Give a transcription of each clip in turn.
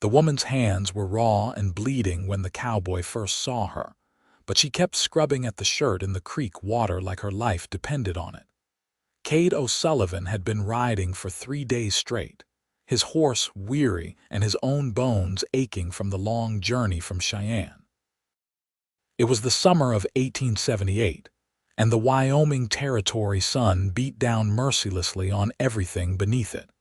The woman's hands were raw and bleeding when the cowboy first saw her, but she kept scrubbing at the shirt in the creek water like her life depended on it. Kade O'Sullivan had been riding for 3 days straight, his horse weary and his own bones aching from the long journey from Cheyenne. It was the summer of 1878, and the Wyoming Territory sun beat down mercilessly on everything beneath it.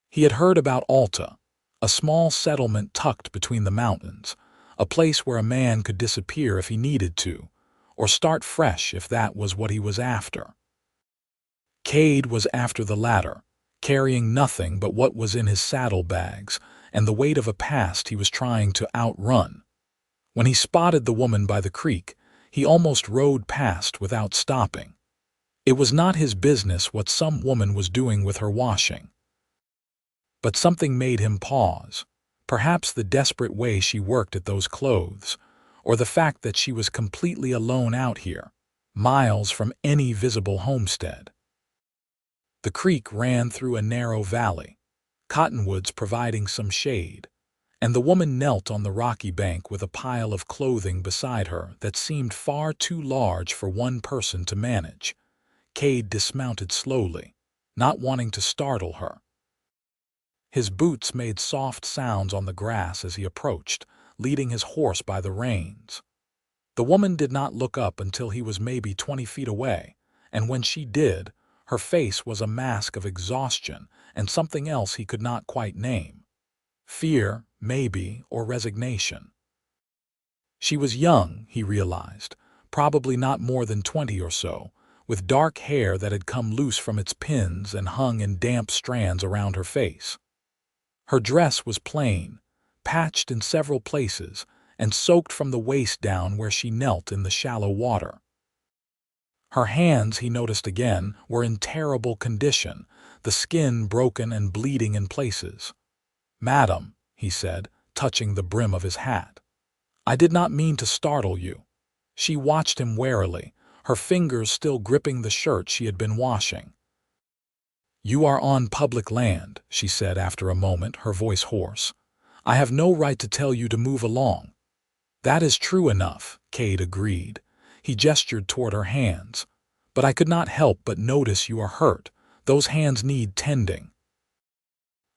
He had heard about Alta, a small settlement tucked between the mountains, a place where a man could disappear if he needed to, or start fresh if that was what he was after. Kade was after the latter, carrying nothing but what was in his saddlebags and the weight of a past he was trying to outrun. When he spotted the woman by the creek, he almost rode past without stopping. It was not his business what some woman was doing with her washing. But something made him pause, perhaps the desperate way she worked at those clothes, or the fact that she was completely alone out here, miles from any visible homestead. The creek ran through a narrow valley, cottonwoods providing some shade, and the woman knelt on the rocky bank with a pile of clothing beside her that seemed far too large for one person to manage. Kade dismounted slowly, not wanting to startle her. His boots made soft sounds on the grass as he approached, leading his horse by the reins. The woman did not look up until he was maybe 20 feet away, and when she did, her face was a mask of exhaustion and something else he could not quite name. Fear, maybe, or resignation. She was young, he realized, probably not more than 20 or so, with dark hair that had come loose from its pins and hung in damp strands around her face. Her dress was plain, patched in several places, and soaked from the waist down where she knelt in the shallow water. Her hands, he noticed again, were in terrible condition, the skin broken and bleeding in places. "Madam," he said, touching the brim of his hat, "I did not mean to startle you." She watched him warily, her fingers still gripping the shirt she had been washing. "You are on public land," she said after a moment, her voice hoarse. "I have no right to tell you to move along." "That is true enough," Kade agreed. He gestured toward her hands. "But I could not help but notice you are hurt. Those hands need tending."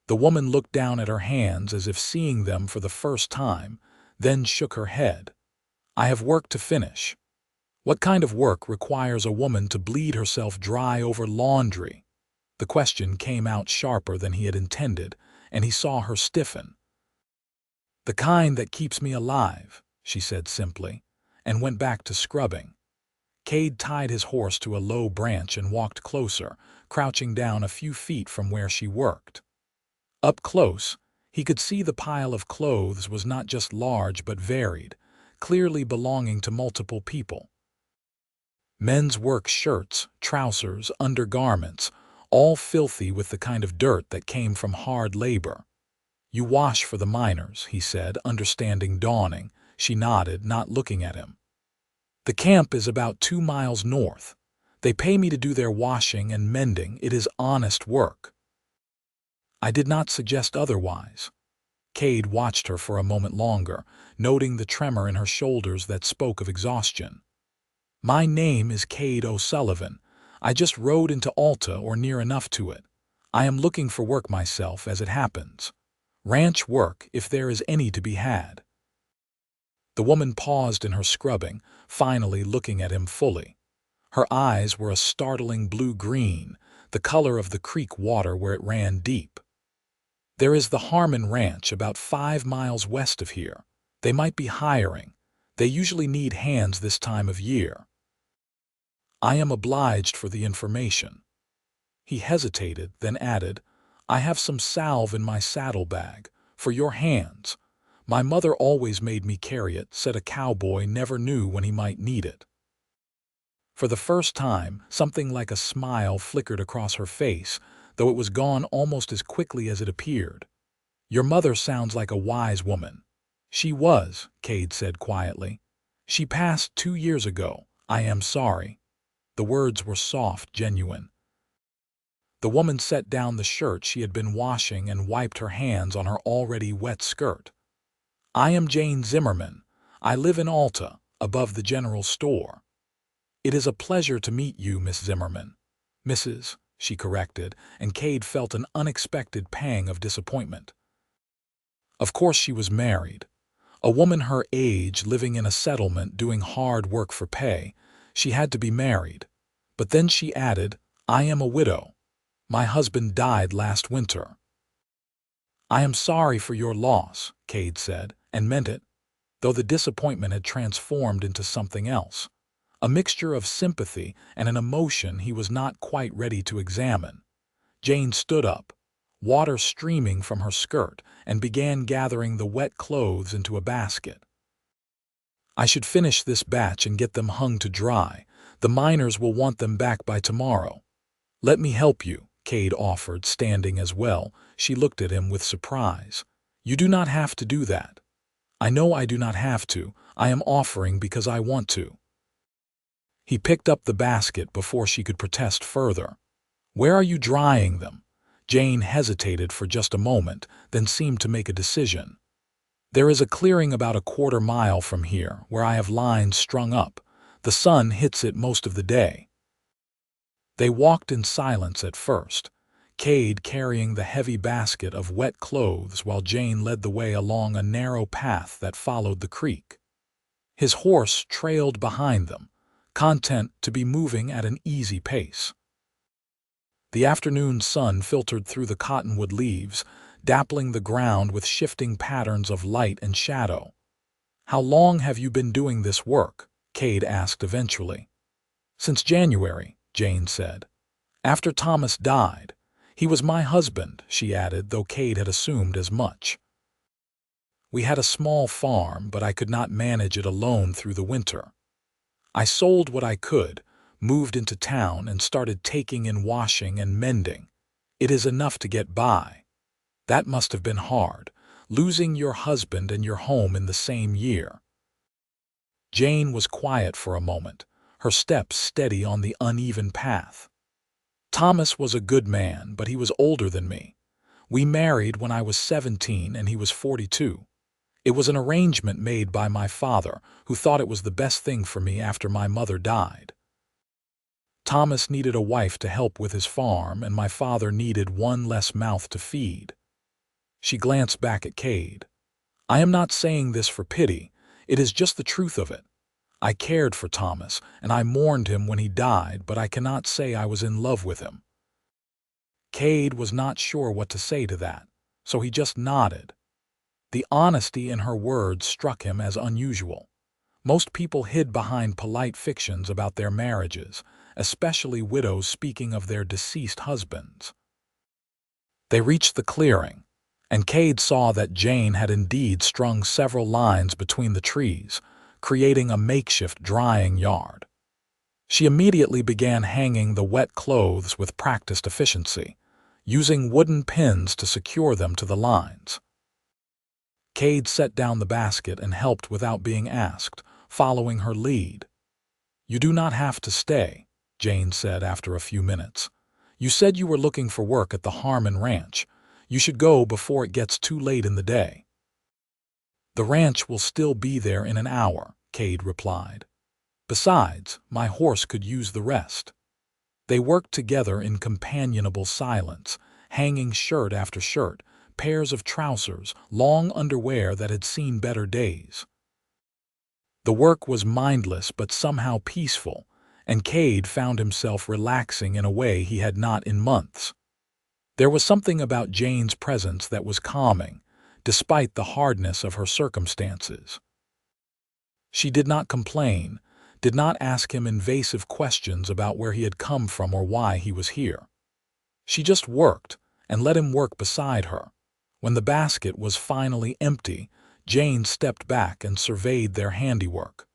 The woman looked down at her hands as if seeing them for the first time, then shook her head. "I have work to finish." What kind of work requires a woman to bleed herself dry over laundry? The question came out sharper than he had intended, and he saw her stiffen. "The kind that keeps me alive," she said simply, and went back to scrubbing. Kade tied his horse to a low branch and walked closer, crouching down a few feet from where she worked. Up close, he could see the pile of clothes was not just large but varied, clearly belonging to multiple people. Men's work shirts, trousers, undergarments, all filthy with the kind of dirt that came from hard labor. "You wash for the miners," he said, understanding dawning. She nodded, not looking at him. "The camp is about 2 miles north. They pay me to do their washing and mending. It is honest work." "I did not suggest otherwise." Kade watched her for a moment longer, noting the tremor in her shoulders that spoke of exhaustion. "My name is Kade O'Sullivan. I just rode into Alta or near enough to it. I am looking for work myself, as it happens. Ranch work, if there is any to be had." The woman paused in her scrubbing, finally looking at him fully. Her eyes were a startling blue-green, the color of the creek water where it ran deep. "There is the Harmon Ranch about 5 miles west of here. They might be hiring. They usually need hands this time of year." "I am obliged for the information." He hesitated, then added, "I have some salve in my saddlebag, for your hands. My mother always made me carry it, said a cowboy never knew when he might need it." For the first time, something like a smile flickered across her face, though it was gone almost as quickly as it appeared. "Your mother sounds like a wise woman." "She was," Kade said quietly. "She passed 2 years ago. I am sorry." The words were soft, genuine. The woman set down the shirt she had been washing and wiped her hands on her already wet skirt. "I am Jane Zimmerman. I live in Alta, above the general store." "It is a pleasure to meet you, Miss Zimmerman." "Mrs." she corrected, and Kade felt an unexpected pang of disappointment. Of course she was married. A woman her age living in a settlement doing hard work for pay, she had to be married. But then she added, "I am a widow. My husband died last winter." "I am sorry for your loss," Kade said, and meant it, though the disappointment had transformed into something else, a mixture of sympathy and an emotion he was not quite ready to examine. Jane stood up, water streaming from her skirt, and began gathering the wet clothes into a basket. "I should finish this batch and get them hung to dry. The miners will want them back by tomorrow." "Let me help you," Kade offered, standing as well. She looked at him with surprise. "You do not have to do that." "I know I do not have to. I am offering because I want to." He picked up the basket before she could protest further. "Where are you drying them?" Jane hesitated for just a moment, then seemed to make a decision. "There is a clearing about a quarter-mile from here where I have lines strung up. The sun hits it most of the day." They walked in silence at first, Kade carrying the heavy basket of wet clothes while Jane led the way along a narrow path that followed the creek. His horse trailed behind them, content to be moving at an easy pace. The afternoon sun filtered through the cottonwood leaves, dappling the ground with shifting patterns of light and shadow. "How long have you been doing this work?" Kade asked eventually. "Since January," Jane said. "After Thomas died. He was my husband," she added, though Kade had assumed as much. "We had a small farm, but I could not manage it alone through the winter. I sold what I could, moved into town, and started taking in washing and mending. It is enough to get by." "That must have been hard, losing your husband and your home in the same year." Jane was quiet for a moment, her steps steady on the uneven path. "Thomas was a good man, but he was older than me. We married when I was 17 and he was 42. It was an arrangement made by my father, who thought it was the best thing for me after my mother died. Thomas needed a wife to help with his farm, and my father needed one less mouth to feed." She glanced back at Kade. "I am not saying this for pity. It is just the truth of it. I cared for Thomas, and I mourned him when he died, but I cannot say I was in love with him." Kade was not sure what to say to that, so he just nodded. The honesty in her words struck him as unusual. Most people hid behind polite fictions about their marriages, especially widows speaking of their deceased husbands. They reached the clearing, and Kade saw that Jane had indeed strung several lines between the trees, creating a makeshift drying yard. She immediately began hanging the wet clothes with practiced efficiency, using wooden pins to secure them to the lines. Kade set down the basket and helped without being asked, following her lead. "You do not have to stay," Jane said after a few minutes. "You said you were looking for work at the Harmon Ranch. You should go before it gets too late in the day." "The ranch will still be there in an hour," Kade replied. "Besides, my horse could use the rest." They worked together in companionable silence, hanging shirt after shirt, pairs of trousers, long underwear that had seen better days. The work was mindless but somehow peaceful, and Kade found himself relaxing in a way he had not in months. There was something about Jane's presence that was calming, despite the hardness of her circumstances. She did not complain, did not ask him invasive questions about where he had come from or why he was here. She just worked, and let him work beside her. When the basket was finally empty, Jane stepped back and surveyed their handiwork.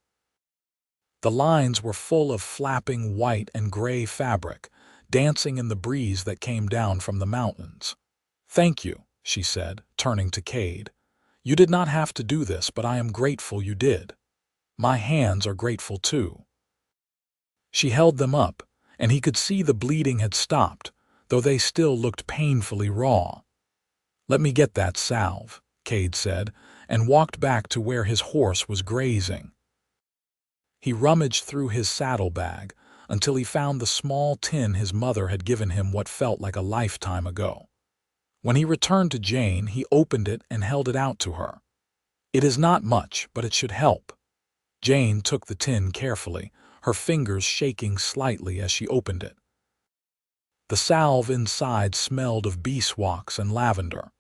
The lines were full of flapping white and gray fabric, dancing in the breeze that came down from the mountains. "Thank you," she said, turning to Kade. "You did not have to do this, but I am grateful you did. My hands are grateful too." She held them up, and he could see the bleeding had stopped, though they still looked painfully raw. "Let me get that salve," Kade said, and walked back to where his horse was grazing. He rummaged through his saddlebag until he found the small tin his mother had given him what felt like a lifetime ago. When he returned to Jane, he opened it and held it out to her. "It is not much, but it should help." Jane took the tin carefully, her fingers shaking slightly as she opened it. The salve inside smelled of beeswax and lavender.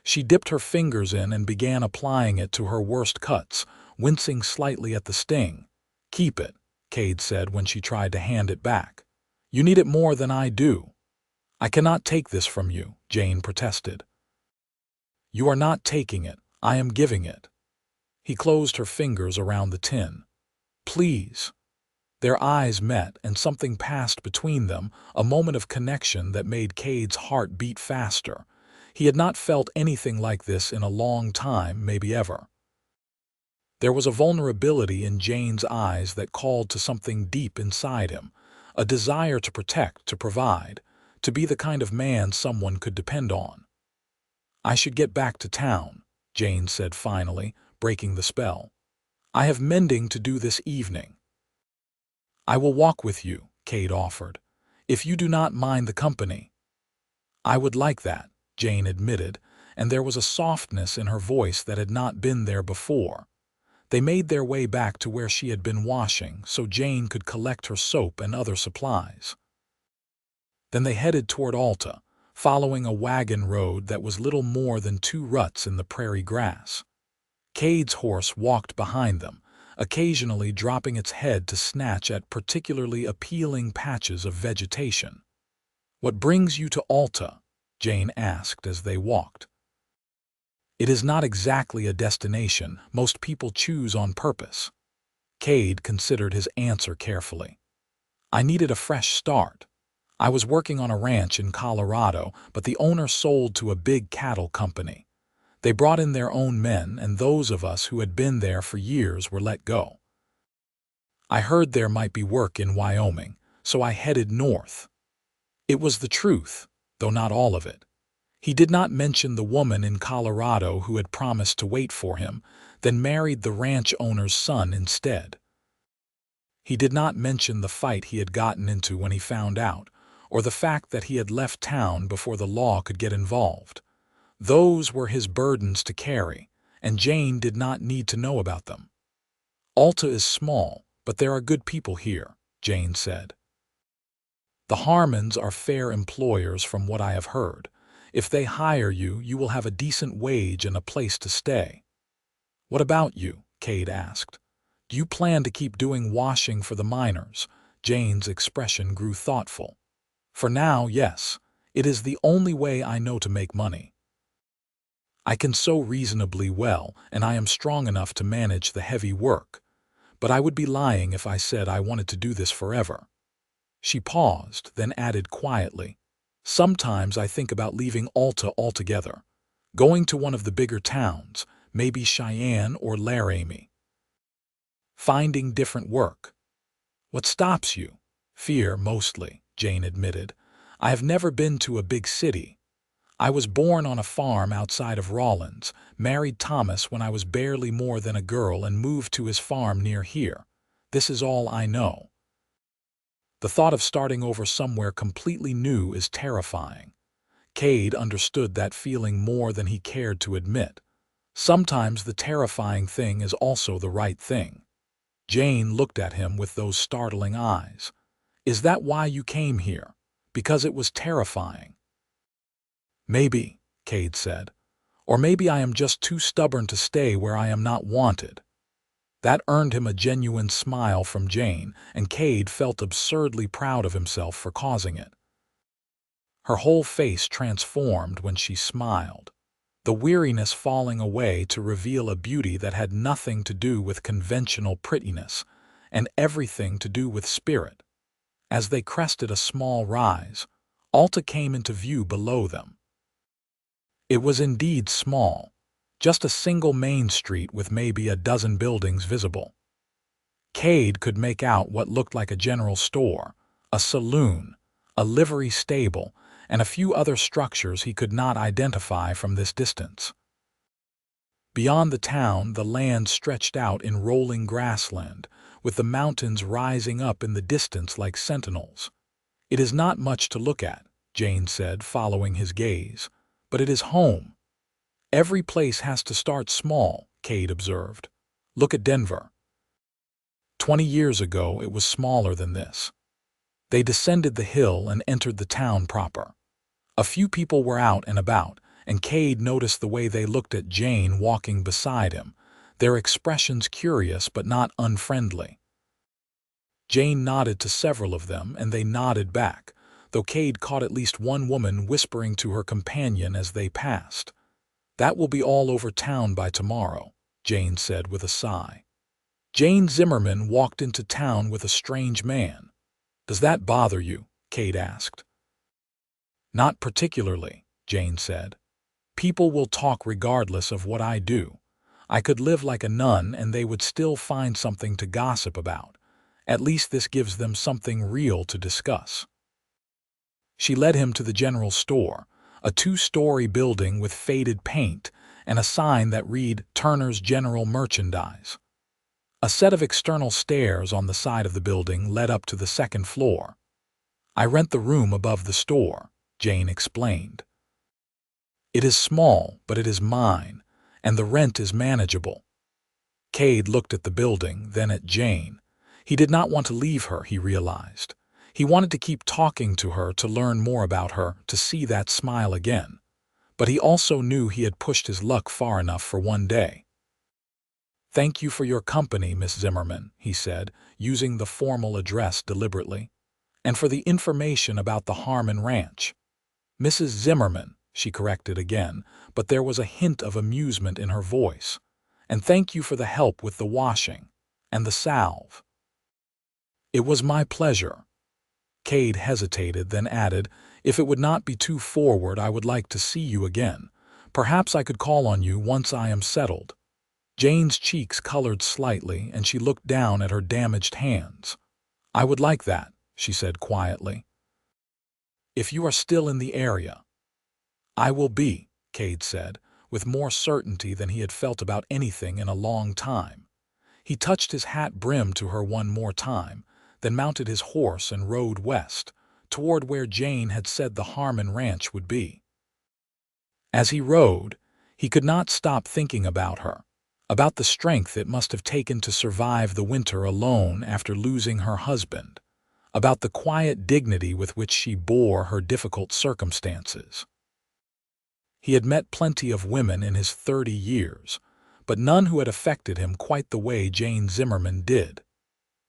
She dipped her fingers in and began applying it to her worst cuts, wincing slightly at the sting. "Keep it," Kade said when she tried to hand it back. "You need it more than I do." "I cannot take this from you," Jane protested. "You are not taking it. I am giving it." He closed her fingers around the tin. "Please." Their eyes met, and something passed between them, a moment of connection that made Kade's heart beat faster. He had not felt anything like this in a long time, maybe ever. There was a vulnerability in Jane's eyes that called to something deep inside him, a desire to protect, to provide, to be the kind of man someone could depend on. "I should get back to town," Jane said finally, breaking the spell. "I have mending to do this evening." "I will walk with you," Kade offered, "if you do not mind the company." "I would like that," Jane admitted, and there was a softness in her voice that had not been there before. They made their way back to where she had been washing so Jane could collect her soap and other supplies. Then they headed toward Alta, following a wagon road that was little more than 2 ruts in the prairie grass. Kade's horse walked behind them, occasionally dropping its head to snatch at particularly appealing patches of vegetation. "What brings you to Alta?" Jane asked as they walked. "It is not exactly a destination most people choose on purpose." Kade considered his answer carefully. "I needed a fresh start. I was working on a ranch in Colorado, but the owner sold to a big cattle company. They brought in their own men, and those of us who had been there for years were let go. I heard there might be work in Wyoming, so I headed north." It was the truth, though not all of it. He did not mention the woman in Colorado who had promised to wait for him, then married the ranch owner's son instead. He did not mention the fight he had gotten into when he found out, or the fact that he had left town before the law could get involved. Those were his burdens to carry, and Jane did not need to know about them. "Alta is small, but there are good people here," Jane said. "The Harmons are fair employers from what I have heard. If they hire you, you will have a decent wage and a place to stay." "What about you?" Kade asked. "Do you plan to keep doing washing for the miners?" Jane's expression grew thoughtful. "For now, yes. It is the only way I know to make money. I can sew reasonably well, and I am strong enough to manage the heavy work. But I would be lying if I said I wanted to do this forever." She paused, then added quietly, "Sometimes I think about leaving Alta altogether, going to one of the bigger towns, maybe Cheyenne or Laramie. Finding different work." "What stops you?" "Fear, mostly," Jane admitted. "I have never been to a big city. I was born on a farm outside of Rawlins, married Thomas when I was barely more than a girl and moved to his farm near here. This is all I know." The thought of starting over somewhere completely new is terrifying. Kade understood that feeling more than he cared to admit. Sometimes the terrifying thing is also the right thing. Jane looked at him with those startling eyes. "Is that why you came here? Because it was terrifying?" "Maybe," Kade said. "Or maybe I am just too stubborn to stay where I am not wanted." That earned him a genuine smile from Jane, and Kade felt absurdly proud of himself for causing it. Her whole face transformed when she smiled, the weariness falling away to reveal a beauty that had nothing to do with conventional prettiness, and everything to do with spirit. As they crested a small rise, Alta came into view below them. It was indeed small, just a single main street with maybe a dozen buildings visible. Kade could make out what looked like a general store, a saloon, a livery stable, and a few other structures he could not identify from this distance. Beyond the town, the land stretched out in rolling grassland, with the mountains rising up in the distance like sentinels. "It is not much to look at," Jane said, following his gaze, "but it is home." "Every place has to start small," Kade observed. "Look at Denver. 20 years ago, it was smaller than this." They descended the hill and entered the town proper. A few people were out and about, and Kade noticed the way they looked at Jane walking beside him, their expressions curious but not unfriendly. Jane nodded to several of them, and they nodded back, though Kade caught at least one woman whispering to her companion as they passed. "That will be all over town by tomorrow," Jane said with a sigh. Jane Zimmerman walked into town with a strange man. "Does that bother you?" Kade asked. "Not particularly," Jane said. "People will talk regardless of what I do. I could live like a nun and they would still find something to gossip about. At least this gives them something real to discuss." She led him to the general store, a 2-story building with faded paint and a sign that read Turner's General Merchandise. A set of external stairs on the side of the building led up to the 2nd floor. "I rent the room above the store," Jane explained. "It is small, but it is mine, and the rent is manageable." Kade looked at the building, then at Jane. He did not want to leave her, he realized. He wanted to keep talking to her, to learn more about her, to see that smile again. But he also knew he had pushed his luck far enough for one day. "Thank you for your company, Miss Zimmerman," he said, using the formal address deliberately. "And for the information about the Harmon Ranch." "Mrs. Zimmerman," she corrected again, but there was a hint of amusement in her voice. "And thank you for the help with the washing. And the salve." "It was my pleasure." Kade hesitated, then added, "If it would not be too forward, I would like to see you again. Perhaps I could call on you once I am settled." Jane's cheeks colored slightly, and she looked down at her damaged hands. "I would like that," she said quietly. "If you are still in the area." "I will be," Kade said, with more certainty than he had felt about anything in a long time. He touched his hat brim to her one more time, then mounted his horse and rode west, toward where Jane had said the Harmon Ranch would be. As he rode, he could not stop thinking about her, about the strength it must have taken to survive the winter alone after losing her husband, about the quiet dignity with which she bore her difficult circumstances. He had met plenty of women in his 30 years, but none who had affected him quite the way Jane Zimmerman did.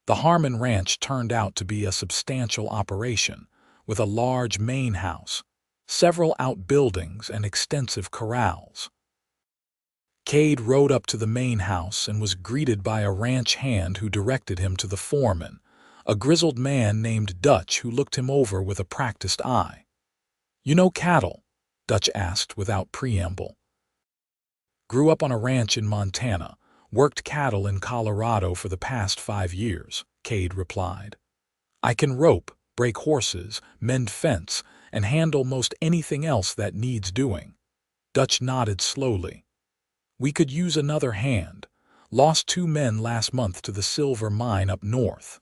The Harmon Ranch turned out to be a substantial operation, with a large main house, several outbuildings, and extensive corrals. Kade rode up to the main house and was greeted by a ranch hand who directed him to the foreman, a grizzled man named Dutch who looked him over with a practiced eye. "You know cattle?" Dutch asked without preamble. "Grew up on a ranch in Montana, worked cattle in Colorado for the past 5 years, Kade replied. "I can rope, break horses, mend fence, and handle most anything else that needs doing." Dutch nodded slowly. "We could use another hand. Lost 2 men last month to the silver mine up north."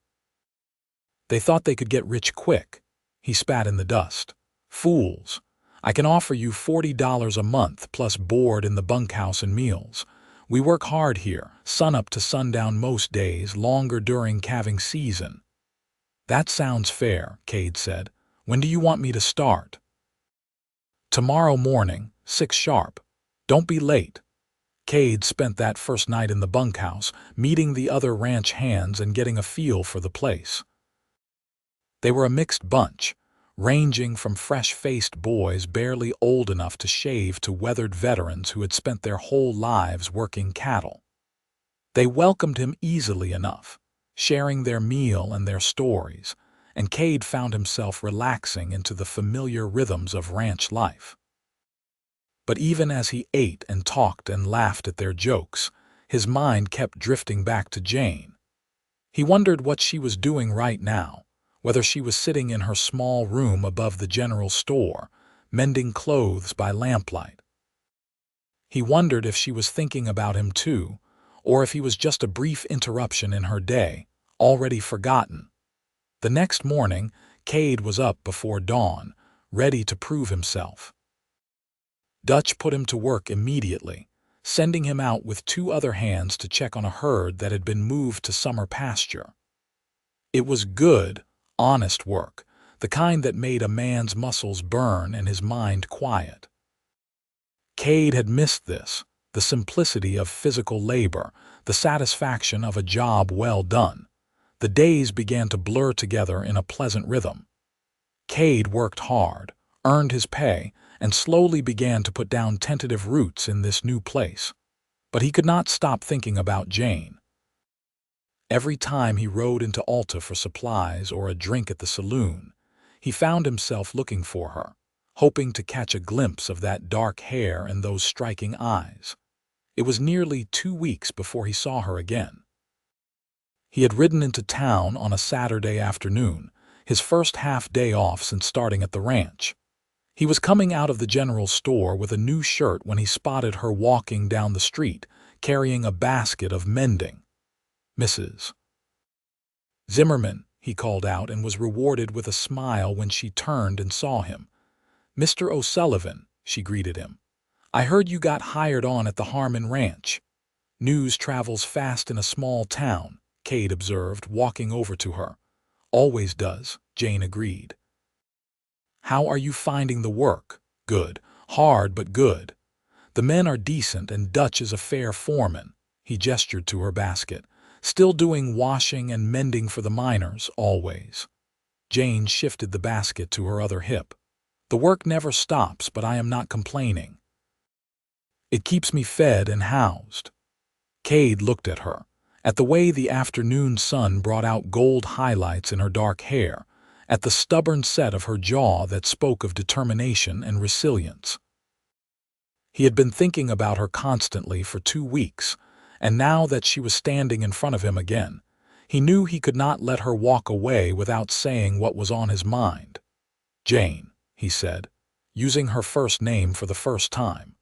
"They thought they could get rich quick." He spat in the dust. "Fools. I can offer you $40 a month plus board in the bunkhouse and meals. We work hard here, sunup to sundown most days, longer during calving season." "That sounds fair," Kade said. "When do you want me to start?" "Tomorrow morning, 6 sharp. Don't be late." Kade spent that first night in the bunkhouse, meeting the other ranch hands and getting a feel for the place. They were a mixed bunch, ranging from fresh-faced boys barely old enough to shave to weathered veterans who had spent their whole lives working cattle. They welcomed him easily enough, sharing their meal and their stories, and Kade found himself relaxing into the familiar rhythms of ranch life. But even as he ate and talked and laughed at their jokes, his mind kept drifting back to Jane. He wondered what she was doing right now, whether she was sitting in her small room above the general store, mending clothes by lamplight. He wondered if she was thinking about him too, or if he was just a brief interruption in her day, already forgotten. The next morning, Kade was up before dawn, ready to prove himself. Dutch put him to work immediately, sending him out with 2 other hands to check on a herd that had been moved to summer pasture. It was good, honest work, the kind that made a man's muscles burn and his mind quiet. Kade had missed this, the simplicity of physical labor, the satisfaction of a job well done. The days began to blur together in a pleasant rhythm. Kade worked hard, earned his pay, and slowly began to put down tentative roots in this new place. But he could not stop thinking about Jane. Every time he rode into Alta for supplies or a drink at the saloon, he found himself looking for her, hoping to catch a glimpse of that dark hair and those striking eyes. It was nearly 2 weeks before he saw her again. He had ridden into town on a Saturday afternoon, his first half-day off since starting at the ranch. He was coming out of the general store with a new shirt when he spotted her walking down the street, carrying a basket of mending. "Mrs. Zimmerman," he called out, and was rewarded with a smile when she turned and saw him. "Mr. O'Sullivan," she greeted him. "I heard you got hired on at the Harmon Ranch." "News travels fast in a small town," Kade observed, walking over to her. "Always does," Jane agreed. "How are you finding the work?" "Good. Hard, but good. The men are decent and Dutch is a fair foreman." He gestured to her basket. "Still doing washing and mending for the miners, always." Jane shifted the basket to her other hip. "The work never stops, but I am not complaining. It keeps me fed and housed." Kade looked at her, at the way the afternoon sun brought out gold highlights in her dark hair, at the stubborn set of her jaw that spoke of determination and resilience. He had been thinking about her constantly for 2 weeks, and now that she was standing in front of him again, he knew he could not let her walk away without saying what was on his mind. "Jane," he said, using her first name for the first time.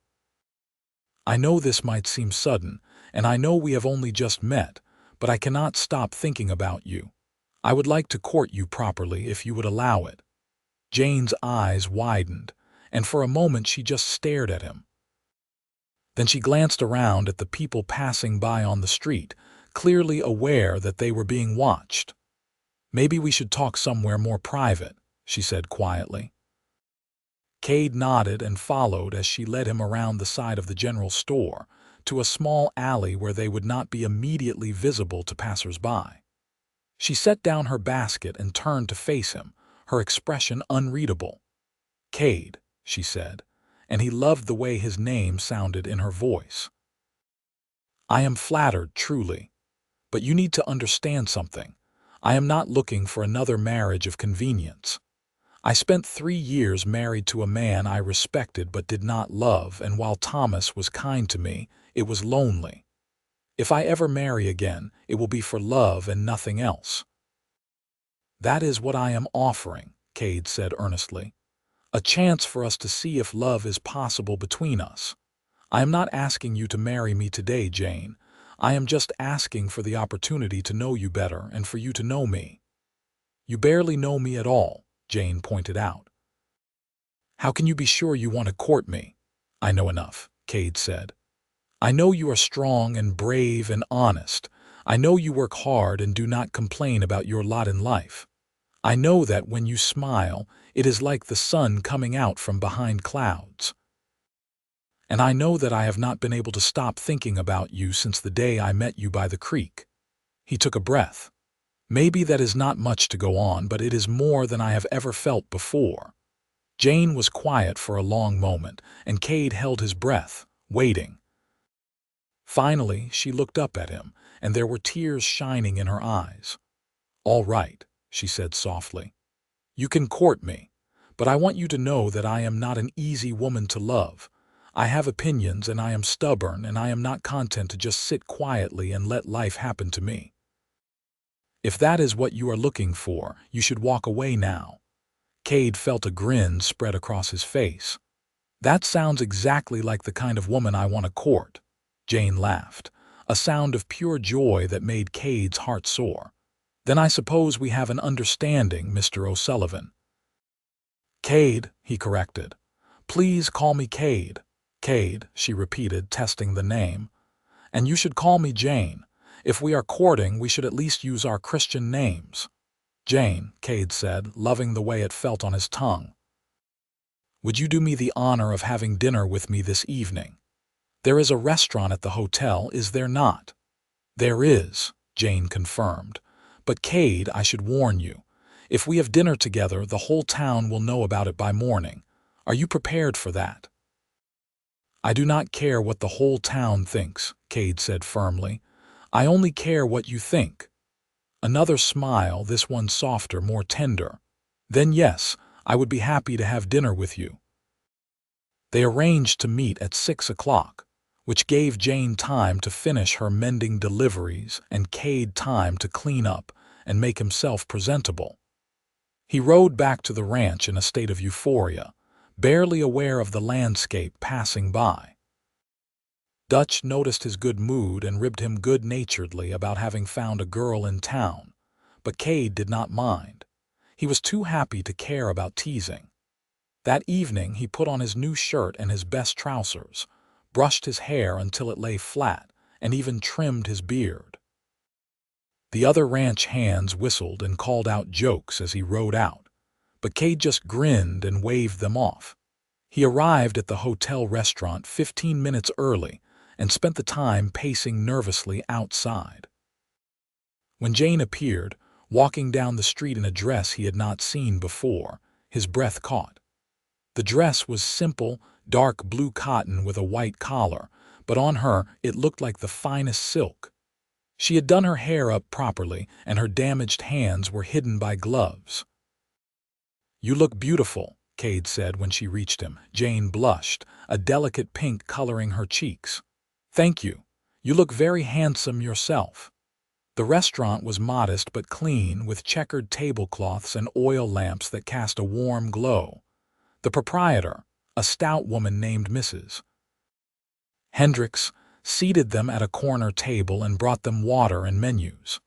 "I know this might seem sudden, and I know we have only just met, but I cannot stop thinking about you. I would like to court you properly if you would allow it." Jane's eyes widened, and for a moment she just stared at him. Then she glanced around at the people passing by on the street, clearly aware that they were being watched. "Maybe we should talk somewhere more private," she said quietly. Kade nodded and followed as she led him around the side of the general store to a small alley where they would not be immediately visible to passers-by. She set down her basket and turned to face him, her expression unreadable. "Kade," she said, and he loved the way his name sounded in her voice. "I am flattered, truly. But you need to understand something. I am not looking for another marriage of convenience. I spent 3 years married to a man I respected but did not love, and while Thomas was kind to me, it was lonely. If I ever marry again, it will be for love and nothing else." "That is what I am offering," Kade said earnestly. "A chance for us to see if love is possible between us. I am not asking you to marry me today, Jane. I am just asking for the opportunity to know you better and for you to know me." "You barely know me at all," Jane pointed out. "How can you be sure you want to court me?" "I know enough," Kade said. "I know you are strong and brave and honest. I know you work hard and do not complain about your lot in life. I know that when you smile, it is like the sun coming out from behind clouds. And I know that I have not been able to stop thinking about you since the day I met you by the creek." He took a breath. "Maybe that is not much to go on, but it is more than I have ever felt before." Jane was quiet for a long moment, and Kade held his breath, waiting. Finally, she looked up at him, and there were tears shining in her eyes. "All right," she said softly. "You can court me, but I want you to know that I am not an easy woman to love. I have opinions and I am stubborn, and I am not content to just sit quietly and let life happen to me. If that is what you are looking for, you should walk away now." Kade felt a grin spread across his face. "That sounds exactly like the kind of woman I want to court." Jane laughed, a sound of pure joy that made Kade's heart soar. "Then I suppose we have an understanding, Mr. O'Sullivan." "Kade," he corrected. "Please call me Kade." "Kade," she repeated, testing the name. "And you should call me Jane. If we are courting, we should at least use our Christian names." "Jane," Kade said, loving the way it felt on his tongue. "Would you do me the honor of having dinner with me this evening? There is a restaurant at the hotel, is there not?" "There is," Jane confirmed. "But Kade, I should warn you. If we have dinner together, the whole town will know about it by morning. Are you prepared for that?" "I do not care what the whole town thinks," Kade said firmly. "I only care what you think." Another smile, this one softer, more tender. "Then yes, I would be happy to have dinner with you." They arranged to meet at 6 o'clock, which gave Jane time to finish her mending deliveries and Kade time to clean up and make himself presentable. He rode back to the ranch in a state of euphoria, barely aware of the landscape passing by. Dutch noticed his good mood and ribbed him good-naturedly about having found a girl in town, but Kade did not mind. He was too happy to care about teasing. That evening he put on his new shirt and his best trousers, brushed his hair until it lay flat, and even trimmed his beard. The other ranch hands whistled and called out jokes as he rode out, but Kade just grinned and waved them off. He arrived at the hotel restaurant 15 minutes early and spent the time pacing nervously outside. When Jane appeared, walking down the street in a dress he had not seen before, his breath caught. The dress was simple, dark blue cotton with a white collar, but on her it looked like the finest silk. She had done her hair up properly, and her damaged hands were hidden by gloves. "You look beautiful," Kade said when she reached him. Jane blushed, a delicate pink coloring her cheeks. "Thank you. You look very handsome yourself." The restaurant was modest but clean, with checkered tablecloths and oil lamps that cast a warm glow. The proprietor, a stout woman named Mrs. Hendricks, seated them at a corner table and brought them water and menus.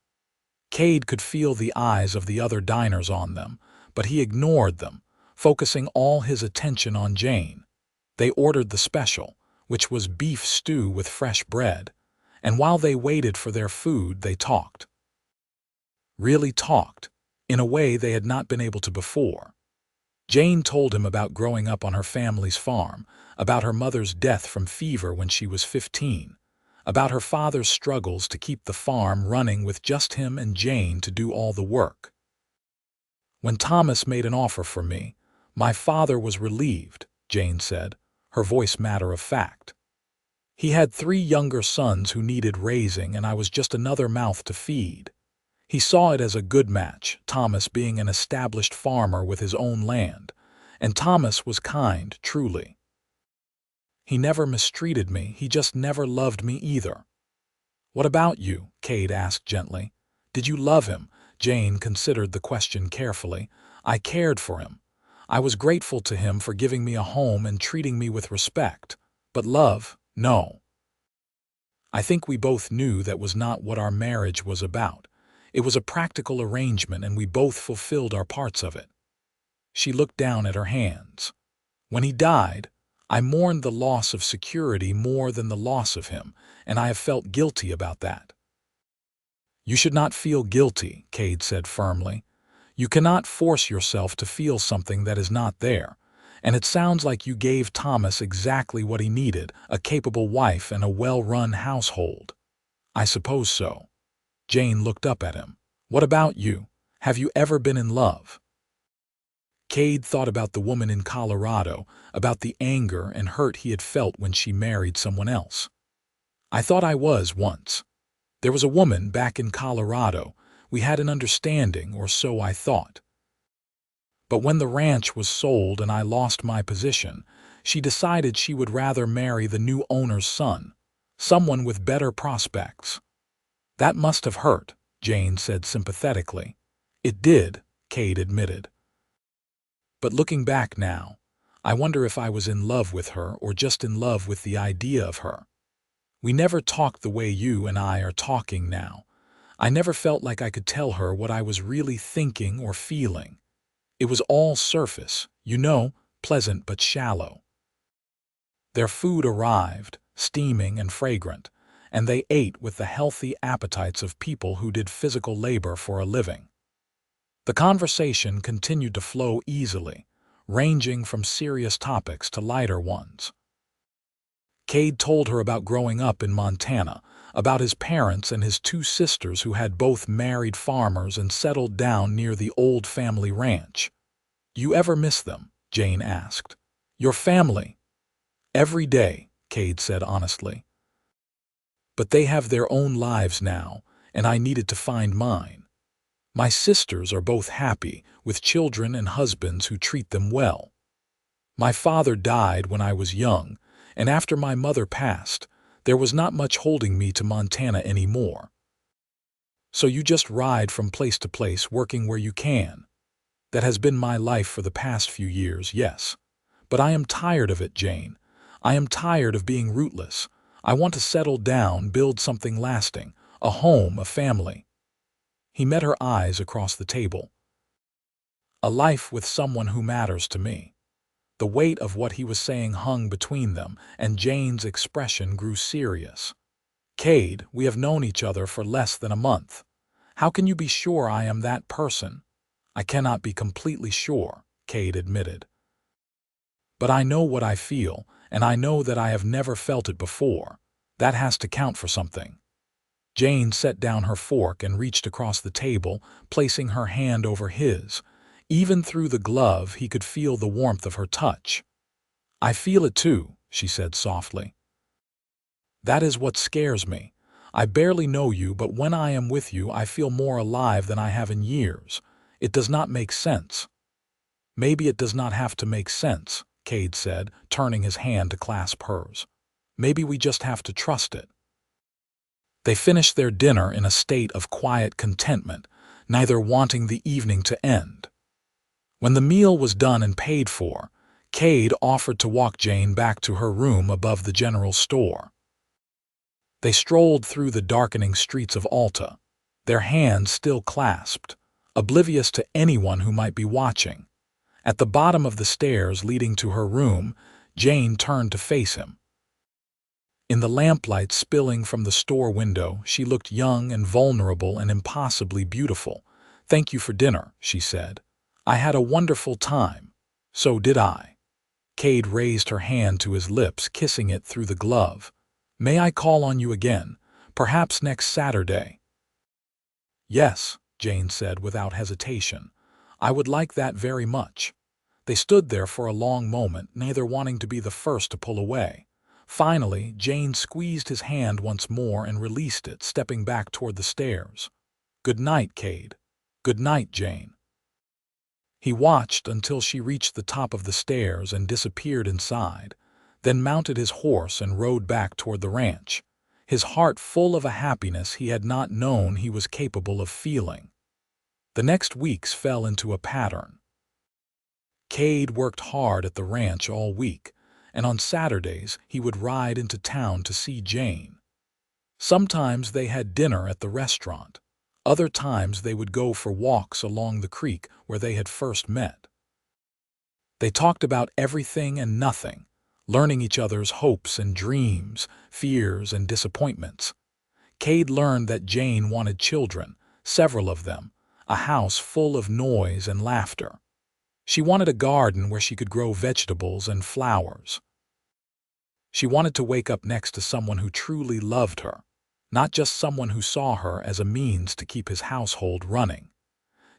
Kade could feel the eyes of the other diners on them, but he ignored them, focusing all his attention on Jane. They ordered the special, which was beef stew with fresh bread, and while they waited for their food, they talked. Really talked, in a way they had not been able to before. Jane told him about growing up on her family's farm, about her mother's death from fever when she was 15, about her father's struggles to keep the farm running with just him and Jane to do all the work. "When Thomas made an offer for me, my father was relieved," Jane said, her voice matter of fact. "He had 3 younger sons who needed raising, and I was just another mouth to feed. He saw it as a good match, Thomas being an established farmer with his own land, and Thomas was kind, truly. He never mistreated me, he just never loved me either." "What about you?" Kade asked gently. "Did you love him?" Jane considered the question carefully. "I cared for him. I was grateful to him for giving me a home and treating me with respect. But love, no. I think we both knew that was not what our marriage was about. It was a practical arrangement, and we both fulfilled our parts of it." She looked down at her hands. "When he died, I mourned the loss of security more than the loss of him, and I have felt guilty about that." "You should not feel guilty," Kade said firmly. "You cannot force yourself to feel something that is not there, and it sounds like you gave Thomas exactly what he needed, a capable wife and a well-run household." "I suppose so." Jane looked up at him. "What about you? Have you ever been in love?" Kade thought about the woman in Colorado, about the anger and hurt he had felt when she married someone else. "I thought I was once. There was a woman back in Colorado. We had an understanding, or so I thought. But when the ranch was sold and I lost my position, she decided she would rather marry the new owner's son, someone with better prospects. That must have hurt," Jane said sympathetically. It did, Kade admitted. But looking back now, I wonder if I was in love with her or just in love with the idea of her. We never talked the way you and I are talking now. I never felt like I could tell her what I was really thinking or feeling. It was all surface, pleasant but shallow. Their food arrived, steaming and fragrant, and they ate with the healthy appetites of people who did physical labor for a living. The conversation continued to flow easily, ranging from serious topics to lighter ones. Kade told her about growing up in Montana, about his parents and his two sisters who had both married farmers and settled down near the old family ranch. You ever miss them? Jane asked. Your family? Every day, Kade said honestly. But they have their own lives now, and I needed to find mine. My sisters are both happy, with children and husbands who treat them well. My father died when I was young, and after my mother passed, there was not much holding me to Montana anymore. So you just ride from place to place working where you can. That has been my life for the past few years, yes. But I am tired of it, Jane. I am tired of being rootless. I want to settle down, build something lasting, a home, a family. He met her eyes across the table. A life with someone who matters to me. The weight of what he was saying hung between them, and Jane's expression grew serious. Kade, we have known each other for less than a month. How can you be sure I am that person? I cannot be completely sure, Kade admitted. But I know what I feel, and I know that I have never felt it before. That has to count for something. Jane set down her fork and reached across the table, placing her hand over his. Even through the glove, he could feel the warmth of her touch. I feel it too, she said softly. That is what scares me. I barely know you, but when I am with you, I feel more alive than I have in years. It does not make sense. Maybe it does not have to make sense, Kade said, turning his hand to clasp hers. Maybe we just have to trust it. They finished their dinner in a state of quiet contentment, neither wanting the evening to end. When the meal was done and paid for, Kade offered to walk Jane back to her room above the general store. They strolled through the darkening streets of Alta, their hands still clasped, oblivious to anyone who might be watching. At the bottom of the stairs leading to her room, Jane turned to face him. In the lamplight spilling from the store window, she looked young and vulnerable and impossibly beautiful. Thank you for dinner, she said. I had a wonderful time. So did I. Kade raised her hand to his lips, kissing it through the glove. May I call on you again, perhaps next Saturday? Yes, Jane said without hesitation. I would like that very much. They stood there for a long moment, neither wanting to be the first to pull away. Finally, Jane squeezed his hand once more and released it, stepping back toward the stairs. Good night, Kade. Good night, Jane. He watched until she reached the top of the stairs and disappeared inside, then mounted his horse and rode back toward the ranch, his heart full of a happiness he had not known he was capable of feeling. The next weeks fell into a pattern. Kade worked hard at the ranch all week, and on Saturdays he would ride into town to see Jane. Sometimes they had dinner at the restaurant. Other times they would go for walks along the creek where they had first met. They talked about everything and nothing, learning each other's hopes and dreams, fears and disappointments. Kade learned that Jane wanted children, several of them, a house full of noise and laughter. She wanted a garden where she could grow vegetables and flowers. She wanted to wake up next to someone who truly loved her, not just someone who saw her as a means to keep his household running.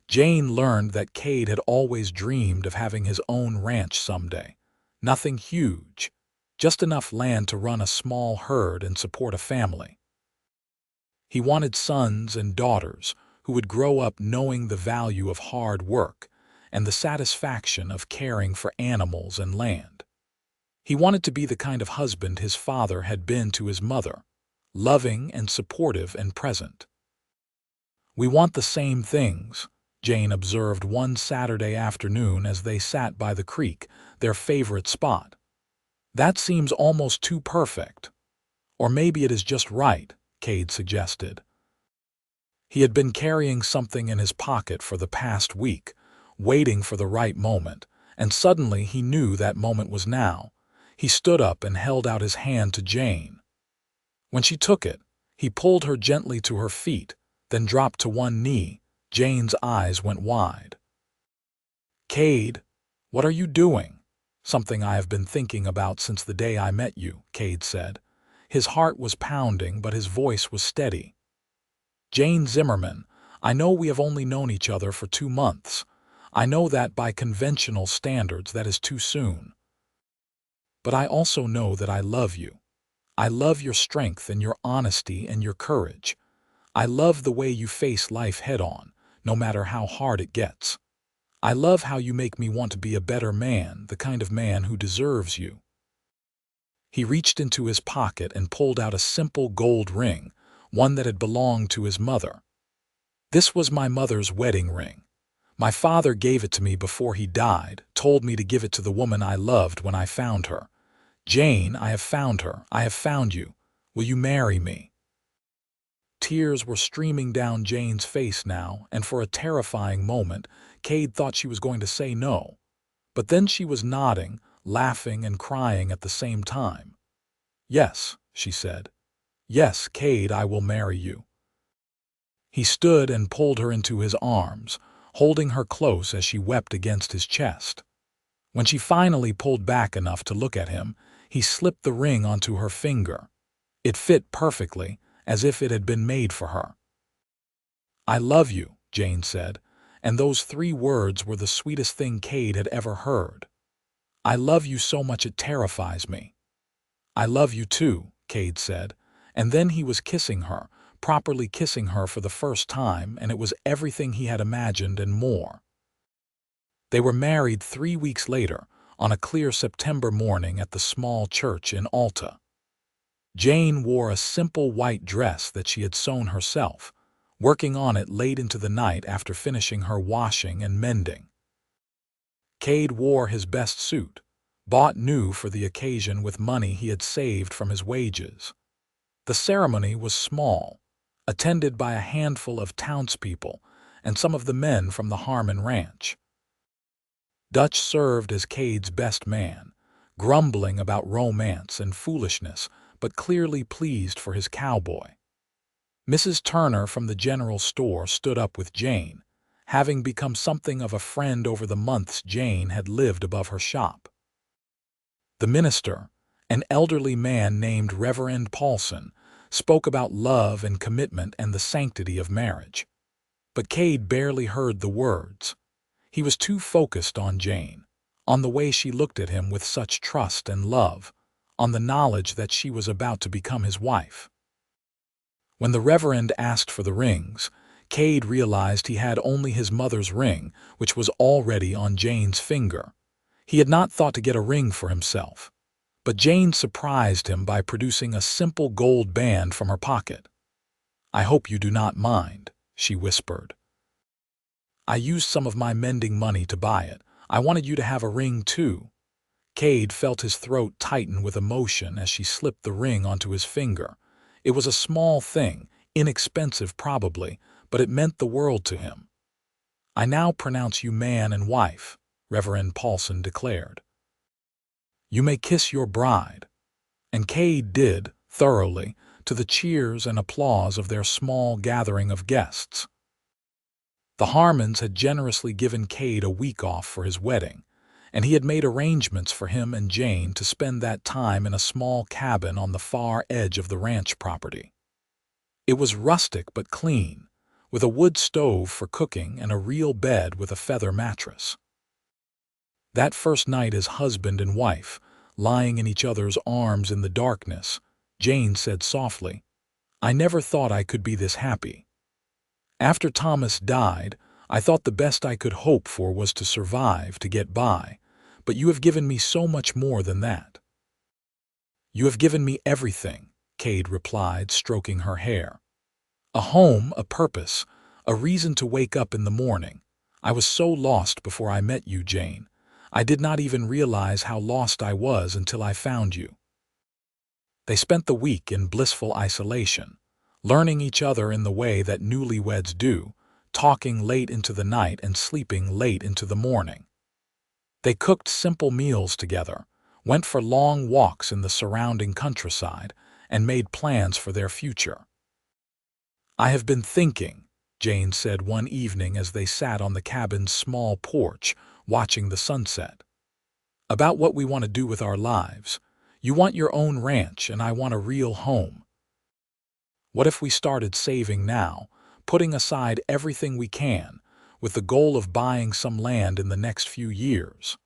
Jane learned that Kade had always dreamed of having his own ranch someday. Nothing huge, just enough land to run a small herd and support a family. He wanted sons and daughters who would grow up knowing the value of hard work and the satisfaction of caring for animals and land. He wanted to be the kind of husband his father had been to his mother, loving and supportive and present. "We want the same things," Jane observed one Saturday afternoon as they sat by the creek, their favorite spot. "That seems almost too perfect." "Or maybe it is just right," Kade suggested. He had been carrying something in his pocket for the past week, waiting for the right moment, and suddenly he knew that moment was now. He stood up and held out his hand to Jane. When she took it, he pulled her gently to her feet, then dropped to one knee. Jane's eyes went wide. "Kade, what are you doing?" "Something I have been thinking about since the day I met you," Kade said. His heart was pounding, but his voice was steady. "Jane Zimmerman, I know we have only known each other for 2 months. I know that by conventional standards that is too soon. But I also know that I love you. I love your strength and your honesty and your courage. I love the way you face life head-on, no matter how hard it gets. I love how you make me want to be a better man, the kind of man who deserves you." He reached into his pocket and pulled out a simple gold ring, one that had belonged to his mother. "This was my mother's wedding ring. My father gave it to me before he died, told me to give it to the woman I loved when I found her. Jane, I have found her. I have found you. Will you marry me?" Tears were streaming down Jane's face now, and for a terrifying moment, Kade thought she was going to say no. But then she was nodding, laughing and crying at the same time. "Yes," she said. "Yes, Kade, I will marry you." He stood and pulled her into his arms, holding her close as she wept against his chest. When she finally pulled back enough to look at him, he slipped the ring onto her finger. It fit perfectly, as if it had been made for her. "I love you," Jane said, and those 3 words were the sweetest thing Kade had ever heard. "I love you so much it terrifies me." "I love you too," Kade said, and then he was kissing her, properly kissing her for the first time, and it was everything he had imagined and more. They were married 3 weeks later, on a clear September morning at the small church in Alta. Jane wore a simple white dress that she had sewn herself, working on it late into the night after finishing her washing and mending. Kade wore his best suit, bought new for the occasion with money he had saved from his wages. The ceremony was small, attended by a handful of townspeople and some of the men from the Harmon Ranch. Dutch served as Kade's best man, grumbling about romance and foolishness, but clearly pleased for his cowboy. Mrs. Turner from the general store stood up with Jane, having become something of a friend over the months Jane had lived above her shop. The minister, an elderly man named Reverend Paulson, spoke about love and commitment and the sanctity of marriage. But Kade barely heard the words. He was too focused on Jane, on the way she looked at him with such trust and love, on the knowledge that she was about to become his wife. When the Reverend asked for the rings, Kade realized he had only his mother's ring, which was already on Jane's finger. He had not thought to get a ring for himself. But Jane surprised him by producing a simple gold band from her pocket. "I hope you do not mind," she whispered. "I used some of my mending money to buy it. I wanted you to have a ring too." Kade felt his throat tighten with emotion as she slipped the ring onto his finger. It was a small thing, inexpensive probably, but it meant the world to him. "I now pronounce you man and wife," Reverend Paulson declared. "You may kiss your bride." And Kade did, thoroughly, to the cheers and applause of their small gathering of guests. The Harmons had generously given Kade a week off for his wedding, and he had made arrangements for him and Jane to spend that time in a small cabin on the far edge of the ranch property. It was rustic but clean, with a wood stove for cooking and a real bed with a feather mattress. That first night as husband and wife, lying in each other's arms in the darkness, Jane said softly, "I never thought I could be this happy. After Thomas died, I thought the best I could hope for was to survive, to get by, but you have given me so much more than that." "You have given me everything," Kade replied, stroking her hair. "A home, a purpose, A reason to wake up in the morning. I was so lost before I met you, Jane. I did not even realize how lost I was until I found you. They spent the week in blissful isolation, learning each other in the way that newlyweds do, talking late into the night and sleeping late into the morning. They cooked simple meals together, went for long walks in the surrounding countryside, and made plans for their future. "I have been thinking," Jane said one evening as they sat on the cabin's small porch, watching the sunset, "about what we want to do with our lives. You want your own ranch, and I want a real home. What if we started saving now, putting aside everything we can, with the goal of buying some land in the next few years?"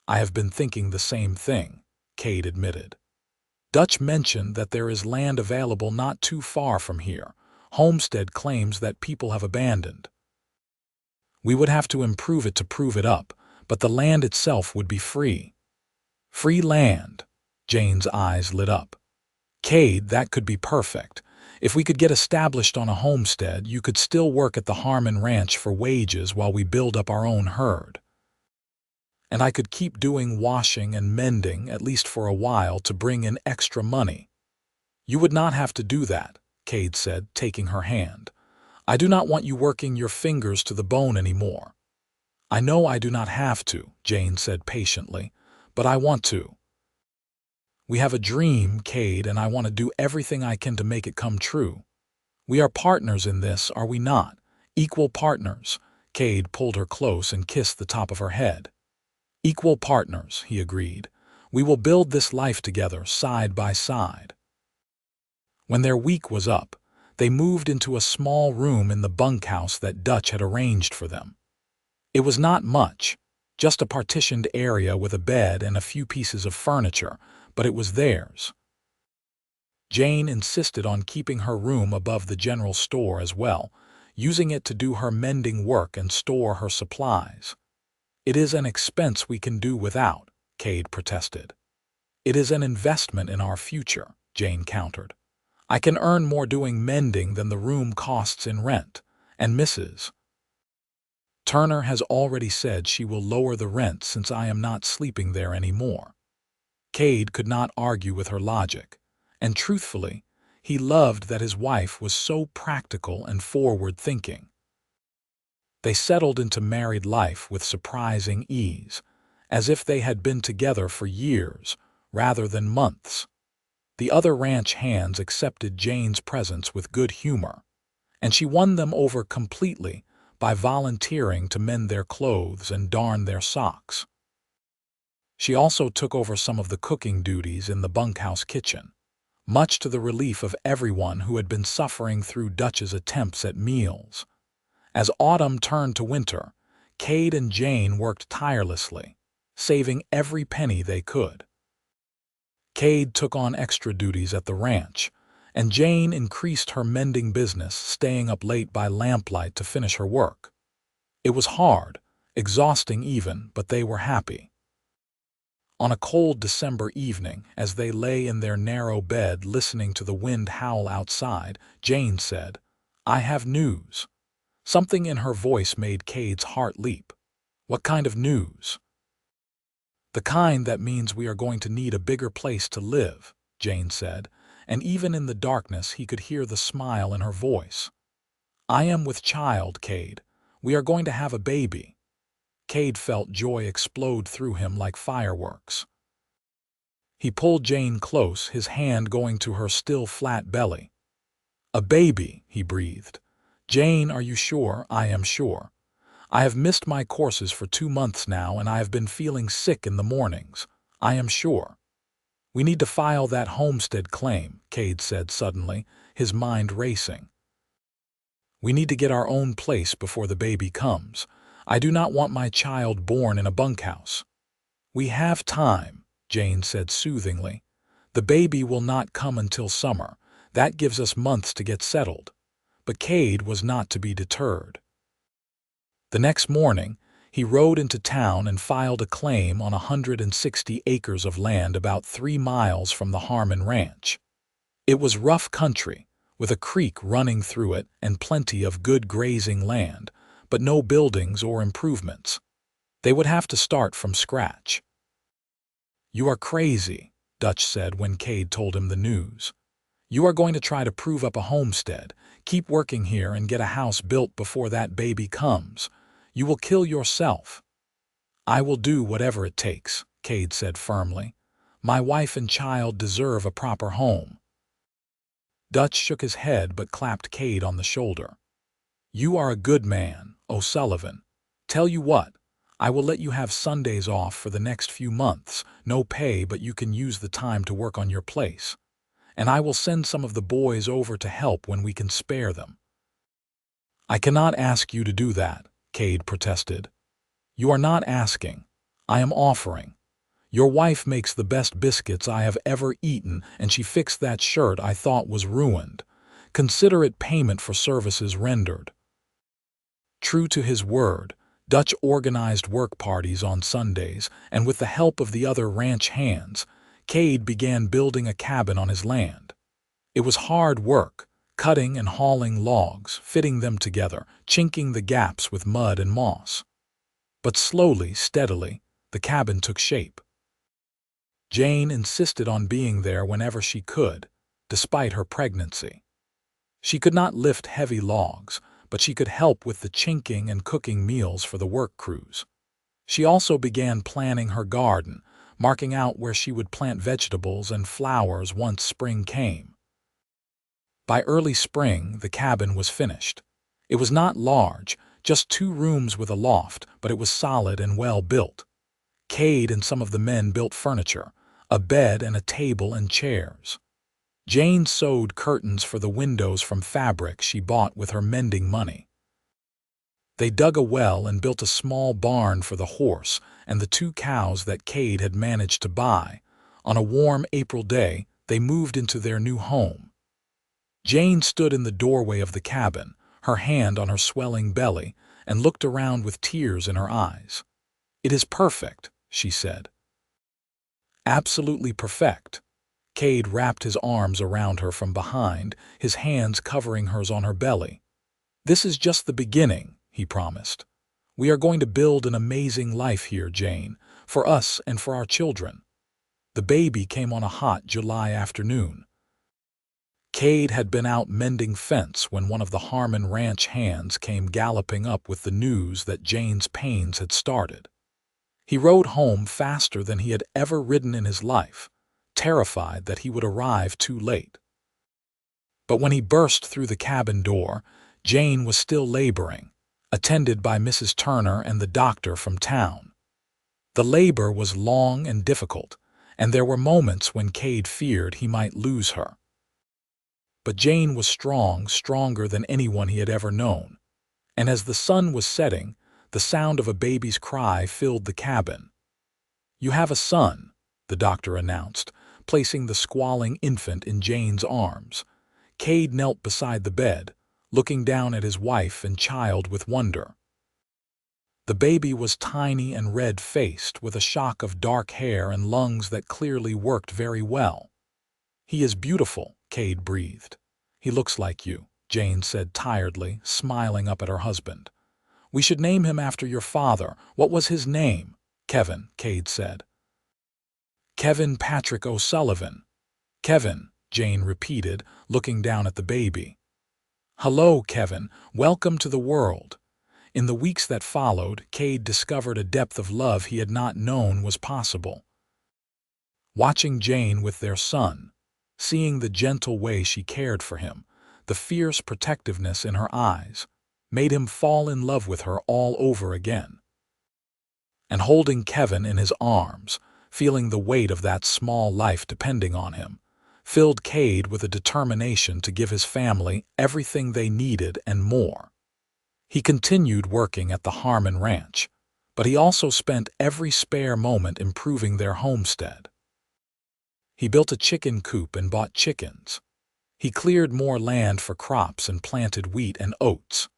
"I have been thinking the same thing," Kade admitted. "Dutch mentioned that there is land available not too far from here. Homestead claims that people have abandoned. We would have to improve it to prove it up, but the land itself would be free." "Free land?" Jane's eyes lit up. "Kade, that could be perfect. If we could get established on a homestead, you could still work at the Harmon Ranch for wages while we build up our own herd. And I could keep doing washing and mending, at least for a while, to bring in extra money." "You would not have to do that," Kade said, taking her hand. "I do not want you working your fingers to the bone anymore." "I know I do not have to," Jane said patiently, "but I want to. We have a dream, Kade, and I want to do everything I can to make it come true. We are partners in this, are we not? Equal partners." Kade pulled her close and kissed the top of her head. "Equal partners," he agreed. "We will build this life together, side by side." When their week was up, they moved into a small room in the bunkhouse that Dutch had arranged for them. It was not much, just a partitioned area with a bed and a few pieces of furniture, but it was theirs. Jane insisted on keeping her room above the general store as well, using it to do her mending work and store her supplies. "It is an expense we can do without," Kade protested. "It is an investment in our future," Jane countered. "I can earn more doing mending than the room costs in rent, and Mrs. Turner has already said she will lower the rent since I am not sleeping there anymore." Kade could not argue with her logic, and truthfully, he loved that his wife was so practical and forward-thinking. They settled into married life with surprising ease, as if they had been together for years rather than months. The other ranch hands accepted Jane's presence with good humor, and she won them over completely by volunteering to mend their clothes and darn their socks. She also took over some of the cooking duties in the bunkhouse kitchen, much to the relief of everyone who had been suffering through Dutch's attempts at meals. As autumn turned to winter, Kade and Jane worked tirelessly, saving every penny they could. Kade took on extra duties at the ranch, and Jane increased her mending business, staying up late by lamplight to finish her work. It was hard, exhausting even, but they were happy. On a cold December evening, as they lay in their narrow bed listening to the wind howl outside, Jane said, "I have news." Something in her voice made Kade's heart leap. "What kind of news?" "The kind that means we are going to need a bigger place to live," Jane said, and even in the darkness he could hear the smile in her voice. "I am with child, Kade. We are going to have a baby." Kade felt joy explode through him like fireworks. He pulled Jane close, his hand going to her still flat belly. "A baby," he breathed. "Jane, are you sure?" "I am sure. I have missed my courses for 2 months now, and I have been feeling sick in the mornings. I am sure." "We need to file that homestead claim," Kade said suddenly, his mind racing. "We need to get our own place before the baby comes. I do not want my child born in a bunkhouse." "We have time," Jane said soothingly. "The baby will not come until summer. That gives us months to get settled." But Kade was not to be deterred. The next morning, he rode into town and filed a claim on 160 acres of land about 3 miles from the Harmon Ranch. It was rough country, with a creek running through it and plenty of good grazing land, but no buildings or improvements. They would have to start from scratch. "You are crazy," Dutch said when Kade told him the news. "You are going to try to prove up a homestead, keep working here and get a house built before that baby comes. You will kill yourself." "I will do whatever it takes," Kade said firmly. "My wife and child deserve a proper home." Dutch shook his head but clapped Kade on the shoulder. "You are a good man, O'Sullivan. Tell you what, I will let you have Sundays off for the next few months, no pay, but you can use the time to work on your place. And I will send some of the boys over to help when we can spare them." "I cannot ask you to do that," Kade protested. "You are not asking. I am offering. Your wife makes the best biscuits I have ever eaten, and she fixed that shirt I thought was ruined. Consider it payment for services rendered." True to his word, Dutch organized work parties on Sundays, and with the help of the other ranch hands, Kade began building a cabin on his land. It was hard work, cutting and hauling logs, fitting them together, chinking the gaps with mud and moss. But slowly, steadily, the cabin took shape. Jane insisted on being there whenever she could, despite her pregnancy. She could not lift heavy logs, but she could help with the chinking and cooking meals for the work crews. She also began planning her garden, marking out where she would plant vegetables and flowers once spring came. By early spring, the cabin was finished. It was not large, just 2 rooms with a loft, but it was solid and well built. Kade and some of the men built furniture, a bed and a table and chairs. Jane sewed curtains for the windows from fabric she bought with her mending money. They dug a well and built a small barn for the horse and the 2 cows that Kade had managed to buy. On a warm April day, they moved into their new home. Jane stood in the doorway of the cabin, her hand on her swelling belly, and looked around with tears in her eyes. "It is perfect," she said. "Absolutely perfect." Kade wrapped his arms around her from behind, his hands covering hers on her belly. "This is just the beginning," he promised. "We are going to build an amazing life here, Jane, for us and for our children." The baby came on a hot July afternoon. Kade had been out mending fence when one of the Harmon Ranch hands came galloping up with the news that Jane's pains had started. He rode home faster than he had ever ridden in his life, terrified that he would arrive too late. But when he burst through the cabin door, Jane was still laboring, attended by Mrs. Turner and the doctor from town. The labor was long and difficult, and there were moments when Kade feared he might lose her. But Jane was strong, stronger than anyone he had ever known, and as the sun was setting, the sound of a baby's cry filled the cabin. "You have a son," the doctor announced, placing the squalling infant in Jane's arms. Kade knelt beside the bed, looking down at his wife and child with wonder. The baby was tiny and red-faced, with a shock of dark hair and lungs that clearly worked very well. "He is beautiful," Kade breathed. "He looks like you," Jane said tiredly, smiling up at her husband. "We should name him after your father. What was his name?" "Kevin," Kade said. "Kevin Patrick O'Sullivan." "Kevin," Jane repeated, looking down at the baby. "Hello, Kevin. Welcome to the world." In the weeks that followed, Kade discovered a depth of love he had not known was possible. Watching Jane with their son, seeing the gentle way she cared for him, the fierce protectiveness in her eyes, made him fall in love with her all over again. And holding Kevin in his arms, feeling the weight of that small life depending on him, filled Kade with a determination to give his family everything they needed and more. He continued working at the Harmon Ranch, but he also spent every spare moment improving their homestead. He built a chicken coop and bought chickens. He cleared more land for crops and planted wheat and oats.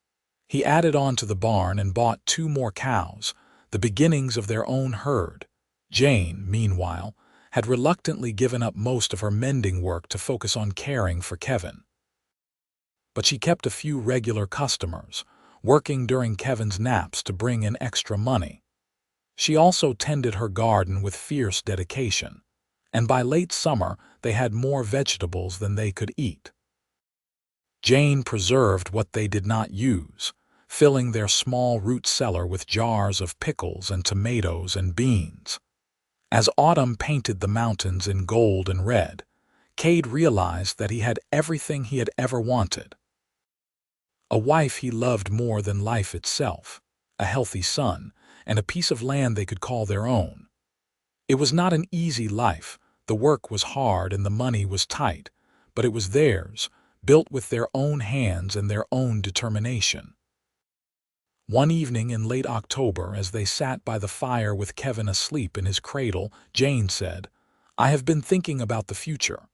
He added on to the barn and bought 2 more cows, the beginnings of their own herd. Jane, meanwhile, had reluctantly given up most of her mending work to focus on caring for Kevin. but she kept a few regular customers, working during Kevin's naps to bring in extra money. She also tended her garden with fierce dedication, and by late summer they had more vegetables than they could eat. Jane preserved what they did not use, filling their small root cellar with jars of pickles and tomatoes and beans. As autumn painted the mountains in gold and red, Kade realized that he had everything he had ever wanted. A wife he loved more than life itself, a healthy son, and a piece of land they could call their own. It was not an easy life, the work was hard and the money was tight, but it was theirs, built with their own hands and their own determination. One evening in late October, as they sat by the fire with Kevin asleep in his cradle, Jane said, "I have been thinking about the future."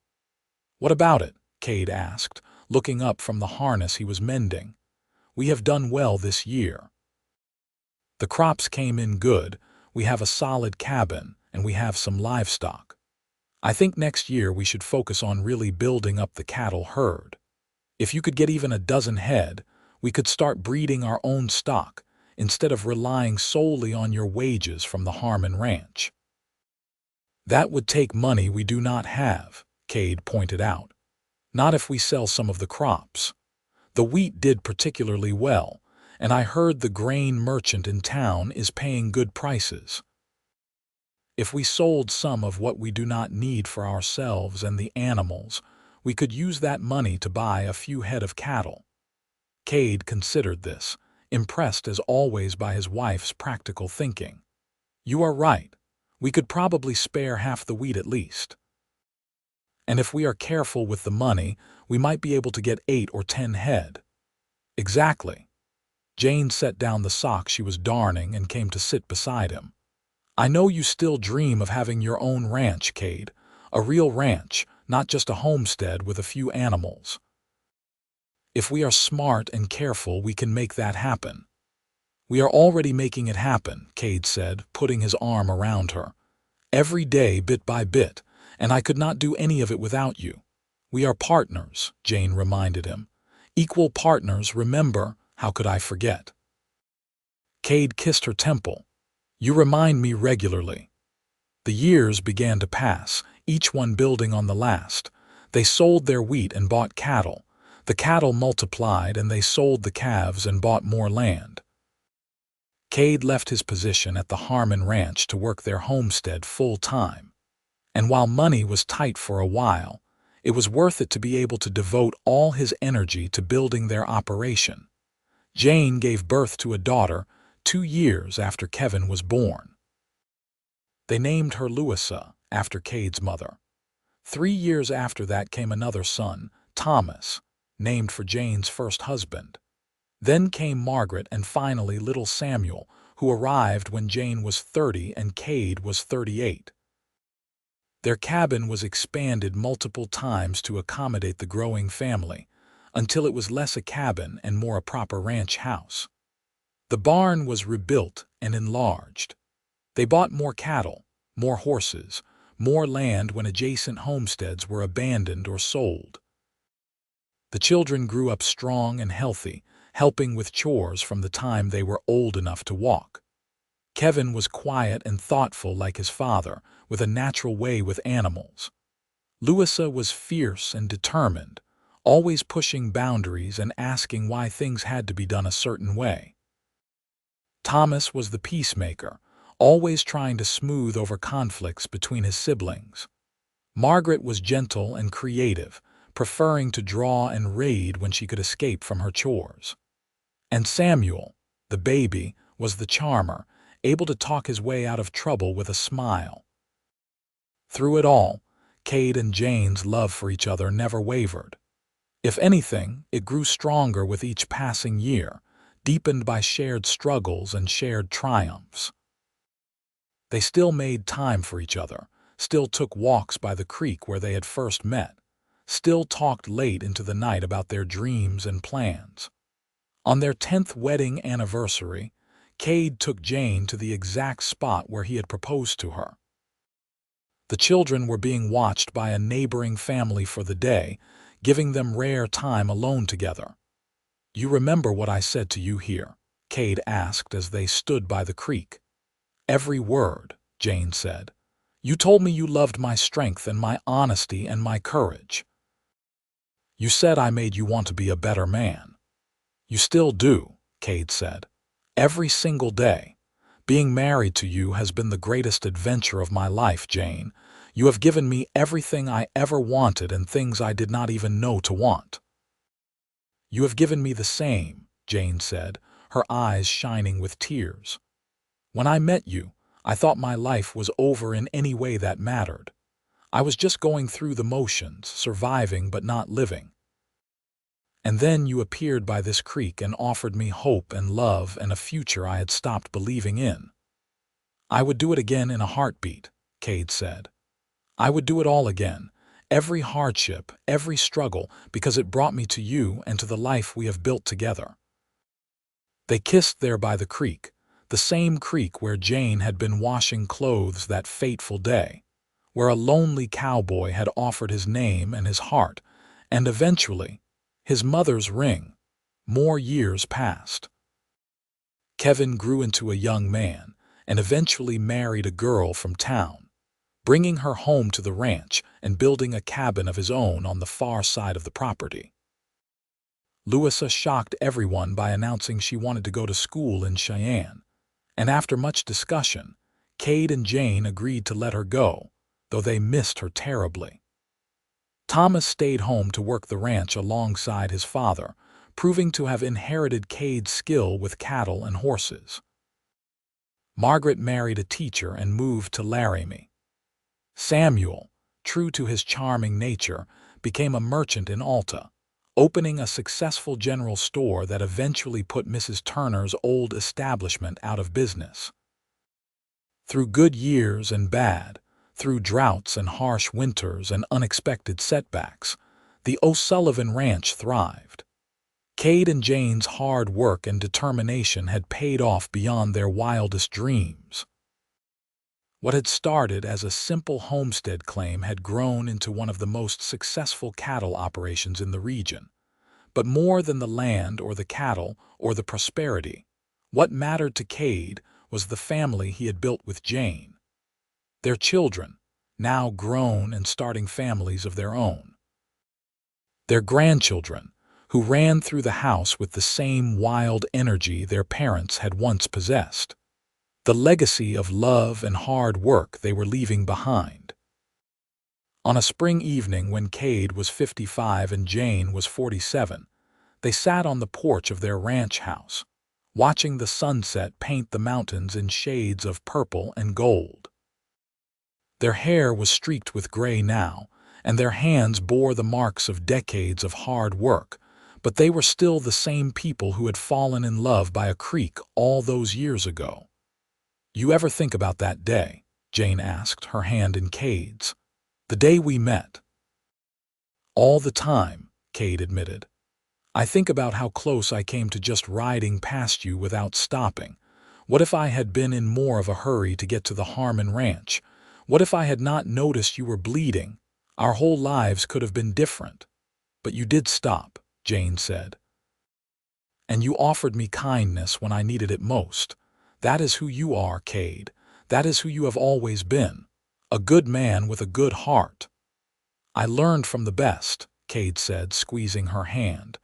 "What about it?" Kade asked, looking up from the harness he was mending. "We have done well this year. The crops came in good, we have a solid cabin, and we have some livestock. I think next year we should focus on really building up the cattle herd. If you could get even a dozen head, we could start breeding our own stock instead of relying solely on your wages from the Harmon Ranch." "That would take money we do not have," Kade pointed out. "Not if we sell some of the crops. The wheat did particularly well, and I heard the grain merchant in town is paying good prices. If we sold some of what we do not need for ourselves and the animals, we could use that money to buy a few head of cattle." Kade considered this, impressed as always by his wife's practical thinking. "You are right. We could probably spare half the wheat at least. And if we are careful with the money, we might be able to get 8 or 10 head." "Exactly." Jane set down the sock she was darning and came to sit beside him. "I know you still dream of having your own ranch, Kade, a real ranch, not just a homestead with a few animals. If we are smart and careful, we can make that happen." "We are already making it happen," Kade said, putting his arm around her. "Every day, bit by bit, and I could not do any of it without you. We are partners," Jane reminded him. "Equal partners, remember, how could I forget?" Kade kissed her temple. "You remind me regularly." The years began to pass, each one building on the last. They sold their wheat and bought cattle. The cattle multiplied, and they sold the calves and bought more land. Kade left his position at the Harmon Ranch to work their homestead full-time. And while money was tight for a while, it was worth it to be able to devote all his energy to building their operation. Jane gave birth to a daughter 2 years after Kevin was born. They named her Louisa, after Kade's mother. 3 years after that came another son, Thomas, named for Jane's first husband. Then came Margaret and finally little Samuel, who arrived when Jane was 30 and Kade was 38. Their cabin was expanded multiple times to accommodate the growing family, until it was less a cabin and more a proper ranch house. The barn was rebuilt and enlarged. They bought more cattle, more horses, more land when adjacent homesteads were abandoned or sold. The children grew up strong and healthy, helping with chores from the time they were old enough to walk. Kevin was quiet and thoughtful like his father, with a natural way with animals. Louisa was fierce and determined, always pushing boundaries and asking why things had to be done a certain way. Thomas was the peacemaker, always trying to smooth over conflicts between his siblings. Margaret was gentle and creative, preferring to draw and raid when she could escape from her chores. And Samuel, the baby, was the charmer, able to talk his way out of trouble with a smile. Through it all, Kade and Jane's love for each other never wavered. If anything, it grew stronger with each passing year, deepened by shared struggles and shared triumphs. They still made time for each other, still took walks by the creek where they had first met, still talked late into the night about their dreams and plans. On their 10th wedding anniversary, Kade took Jane to the exact spot where he had proposed to her. The children were being watched by a neighboring family for the day, giving them rare time alone together. "You remember what I said to you here?" Kade asked as they stood by the creek. "Every word," Jane said. "You told me you loved my strength and my honesty and my courage. You said I made you want to be a better man." "You still do," Kade said. "Every single day. Being married to you has been the greatest adventure of my life, Jane. You have given me everything I ever wanted and things I did not even know to want." "You have given me the same," Jane said, her eyes shining with tears. "When I met you, I thought my life was over in any way that mattered. I was just going through the motions, surviving but not living. And then you appeared by this creek and offered me hope and love and a future I had stopped believing in." "I would do it again in a heartbeat," Kade said. "I would do it all again, every hardship, every struggle, because it brought me to you and to the life we have built together." They kissed there by the creek, the same creek where Jane had been washing clothes that fateful day, where a lonely cowboy had offered his name and his heart, and eventually, his mother's ring. More years passed. Kevin grew into a young man and eventually married a girl from town, bringing her home to the ranch and building a cabin of his own on the far side of the property. Louisa shocked everyone by announcing she wanted to go to school in Cheyenne, and after much discussion, Kade and Jane agreed to let her go, though they missed her terribly. Thomas stayed home to work the ranch alongside his father, proving to have inherited Kade's skill with cattle and horses. Margaret married a teacher and moved to Laramie. Samuel, true to his charming nature, became a merchant in Alta, opening a successful general store that eventually put Mrs. Turner's old establishment out of business. Through good years and bad, through droughts and harsh winters and unexpected setbacks, the O'Sullivan Ranch thrived. Kade and Jane's hard work and determination had paid off beyond their wildest dreams. What had started as a simple homestead claim had grown into one of the most successful cattle operations in the region. But more than the land or the cattle or the prosperity, what mattered to Kade was the family he had built with Jane. Their children, now grown and starting families of their own. Their grandchildren, who ran through the house with the same wild energy their parents had once possessed. The legacy of love and hard work they were leaving behind. On a spring evening when Kade was 55 and Jane was 47, they sat on the porch of their ranch house, watching the sunset paint the mountains in shades of purple and gold. Their hair was streaked with gray now, and their hands bore the marks of decades of hard work, but they were still the same people who had fallen in love by a creek all those years ago. "You ever think about that day?" Jane asked, her hand in Kade's. "The day we met." "All the time," Kade admitted. "I think about how close I came to just riding past you without stopping. What if I had been in more of a hurry to get to the Harmon Ranch? What if I had not noticed you were bleeding? Our whole lives could have been different." "But you did stop," Jane said. "And you offered me kindness when I needed it most. That is who you are, Kade. That is who you have always been. A good man with a good heart." "I learned from the best," Kade said, squeezing her hand.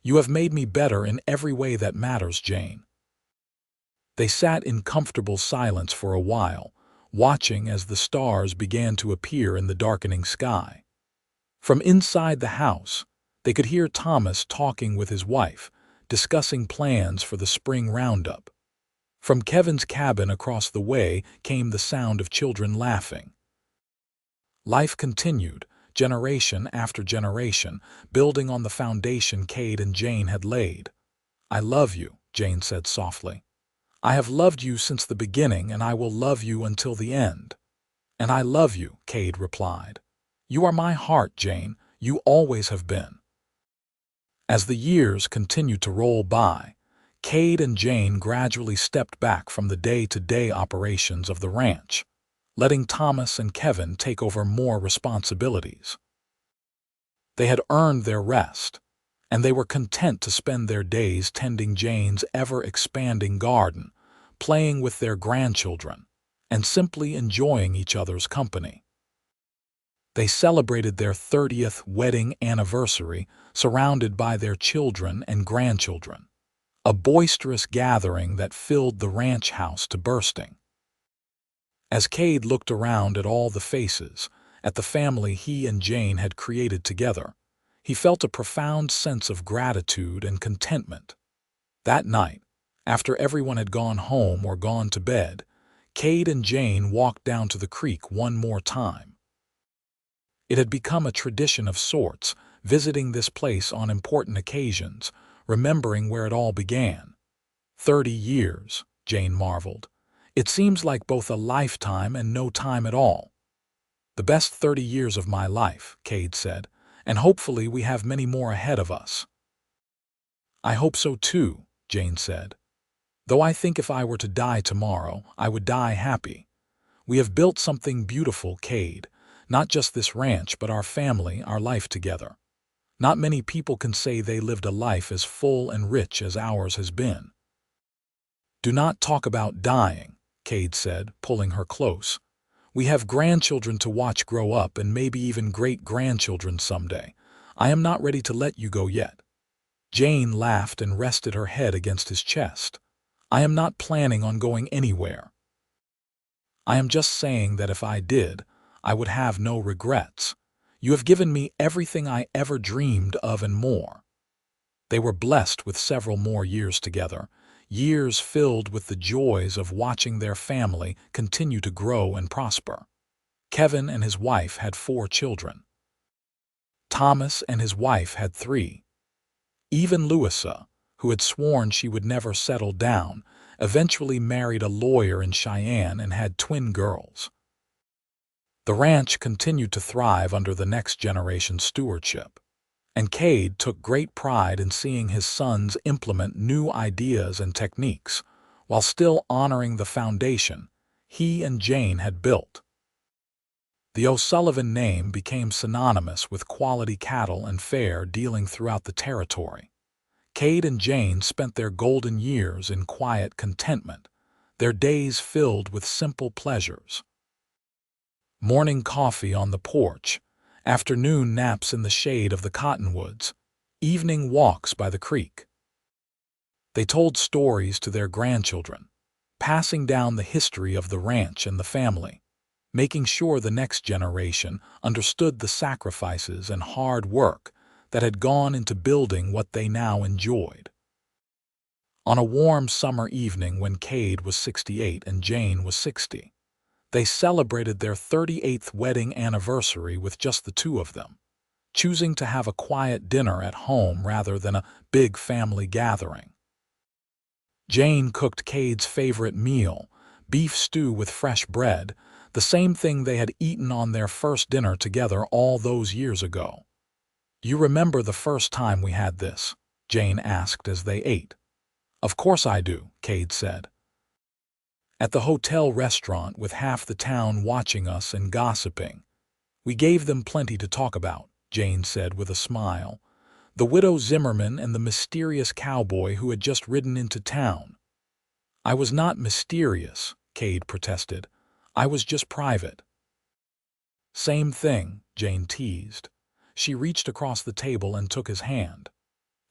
"You have made me better in every way that matters, Jane." They sat in comfortable silence for a while, watching as the stars began to appear in the darkening sky. From inside the house, they could hear Thomas talking with his wife, discussing plans for the spring roundup. From Kevin's cabin across the way came the sound of children laughing. Life continued, generation after generation, building on the foundation Kade and Jane had laid. "I love you," Jane said softly. "I have loved you since the beginning, and I will love you until the end." "And I love you," Kade replied. "You are my heart, Jane. You always have been." As the years continued to roll by, Kade and Jane gradually stepped back from the day-to-day operations of the ranch, letting Thomas and Kevin take over more responsibilities. They had earned their rest, and they were content to spend their days tending Jane's ever-expanding garden, playing with their grandchildren, and simply enjoying each other's company. They celebrated their 30th wedding anniversary surrounded by their children and grandchildren, a boisterous gathering that filled the ranch house to bursting. As Kade looked around at all the faces, at the family he and Jane had created together, he felt a profound sense of gratitude and contentment. That night, after everyone had gone home or gone to bed, Kade and Jane walked down to the creek one more time. It had become a tradition of sorts, visiting this place on important occasions, remembering where it all began. 30 years, Jane marveled. It seems like both a lifetime and no time at all. The best 30 years of my life, Kade said, and hopefully we have many more ahead of us. I hope so too, Jane said. Though I think if I were to die tomorrow, I would die happy. We have built something beautiful, Kade. Not just this ranch, but our family, our life together. Not many people can say they lived a life as full and rich as ours has been. Do not talk about dying, Kade said, pulling her close. We have grandchildren to watch grow up and maybe even great-grandchildren someday. I am not ready to let you go yet. Jane laughed and rested her head against his chest. I am not planning on going anywhere. I am just saying that if I did, I would have no regrets. You have given me everything I ever dreamed of and more. They were blessed with several more years together, years filled with the joys of watching their family continue to grow and prosper. Kevin and his wife had 4 children. Thomas and his wife had 3. Even Louisa, who had sworn she would never settle down, eventually married a lawyer in Cheyenne and had twin girls. The ranch continued to thrive under the next generation's stewardship, and Kade took great pride in seeing his sons implement new ideas and techniques while still honoring the foundation he and Jane had built. The O'Sullivan name became synonymous with quality cattle and fair dealing throughout the territory. Kade and Jane spent their golden years in quiet contentment, their days filled with simple pleasures. Morning coffee on the porch, afternoon naps in the shade of the cottonwoods, evening walks by the creek. They told stories to their grandchildren, passing down the history of the ranch and the family, making sure the next generation understood the sacrifices and hard work that had gone into building what they now enjoyed. On a warm summer evening when Kade was 68 and Jane was 60, they celebrated their 38th wedding anniversary with just the two of them, choosing to have a quiet dinner at home rather than a big family gathering. Jane cooked Kade's favorite meal, beef stew with fresh bread, the same thing they had eaten on their first dinner together all those years ago. You remember the first time we had this? Jane asked as they ate. Of course I do, Kade said. At the hotel restaurant with half the town watching us and gossiping. We gave them plenty to talk about, Jane said with a smile. The widow Zimmerman and the mysterious cowboy who had just ridden into town. I was not mysterious, Kade protested. I was just private. Same thing, Jane teased. She reached across the table and took his hand.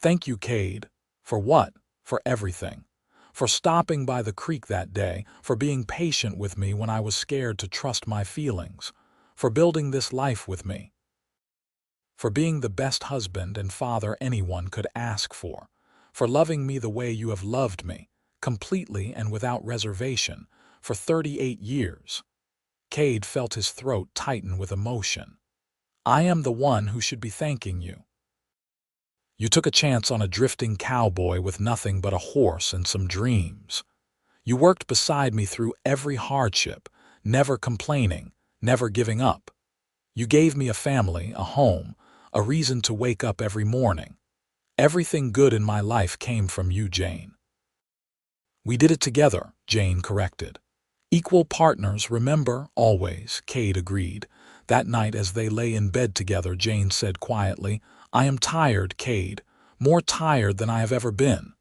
Thank you, Kade. For what? For everything. For stopping by the creek that day, for being patient with me when I was scared to trust my feelings, for building this life with me, for being the best husband and father anyone could ask for loving me the way you have loved me, completely and without reservation, for 38 years. Kade felt his throat tighten with emotion. I am the one who should be thanking you. You took a chance on a drifting cowboy with nothing but a horse and some dreams. You worked beside me through every hardship, never complaining, never giving up. You gave me a family, a home, a reason to wake up every morning. Everything good in my life came from you, Jane. We did it together, Jane corrected. Equal partners, remember, always, Kade agreed. That night as they lay in bed together, Jane said quietly, "I am tired, Cade, more tired than I have ever been."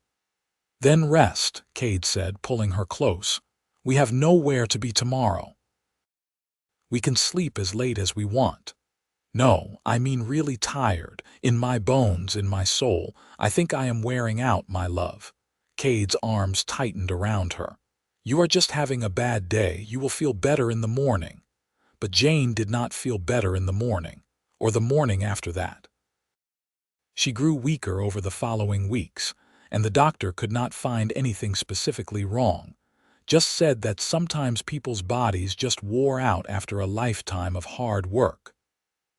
"Then rest," Cade said, pulling her close. "We have nowhere to be tomorrow. We can sleep as late as we want." "No, I mean really tired, in my bones, in my soul. I think I am wearing out, my love." Cade's arms tightened around her. "You are just having a bad day. You will feel better in the morning." But Jane did not feel better in the morning, or the morning after that. She grew weaker over the following weeks, and the doctor could not find anything specifically wrong, just said that sometimes people's bodies just wore out after a lifetime of hard work.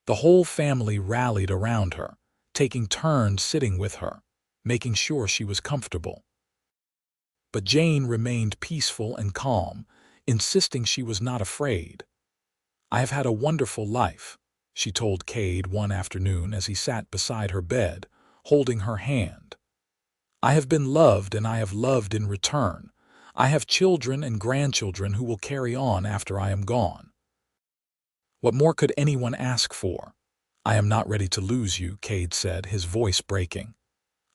The whole family rallied around her, taking turns sitting with her, making sure she was comfortable. But Jane remained peaceful and calm, insisting she was not afraid. "I have had a wonderful life," she told Cade one afternoon as he sat beside her bed, holding her hand. "I have been loved and I have loved in return. I have children and grandchildren who will carry on after I am gone. What more could anyone ask for?" "I am not ready to lose you," Cade said, his voice breaking.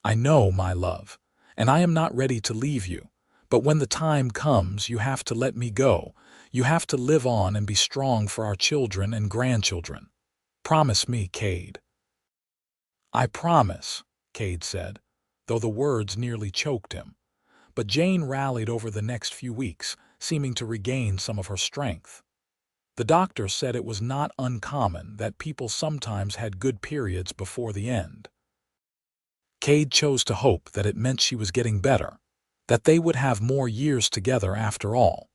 "I know, my love, and I am not ready to leave you. But when the time comes, you have to let me go. You have to live on and be strong for our children and grandchildren. Promise me, Cade." "I promise," Cade said, though the words nearly choked him. But Jane rallied over the next few weeks, seeming to regain some of her strength. The doctor said it was not uncommon that people sometimes had good periods before the end. Cade chose to hope that it meant she was getting better, that they would have more years together after all.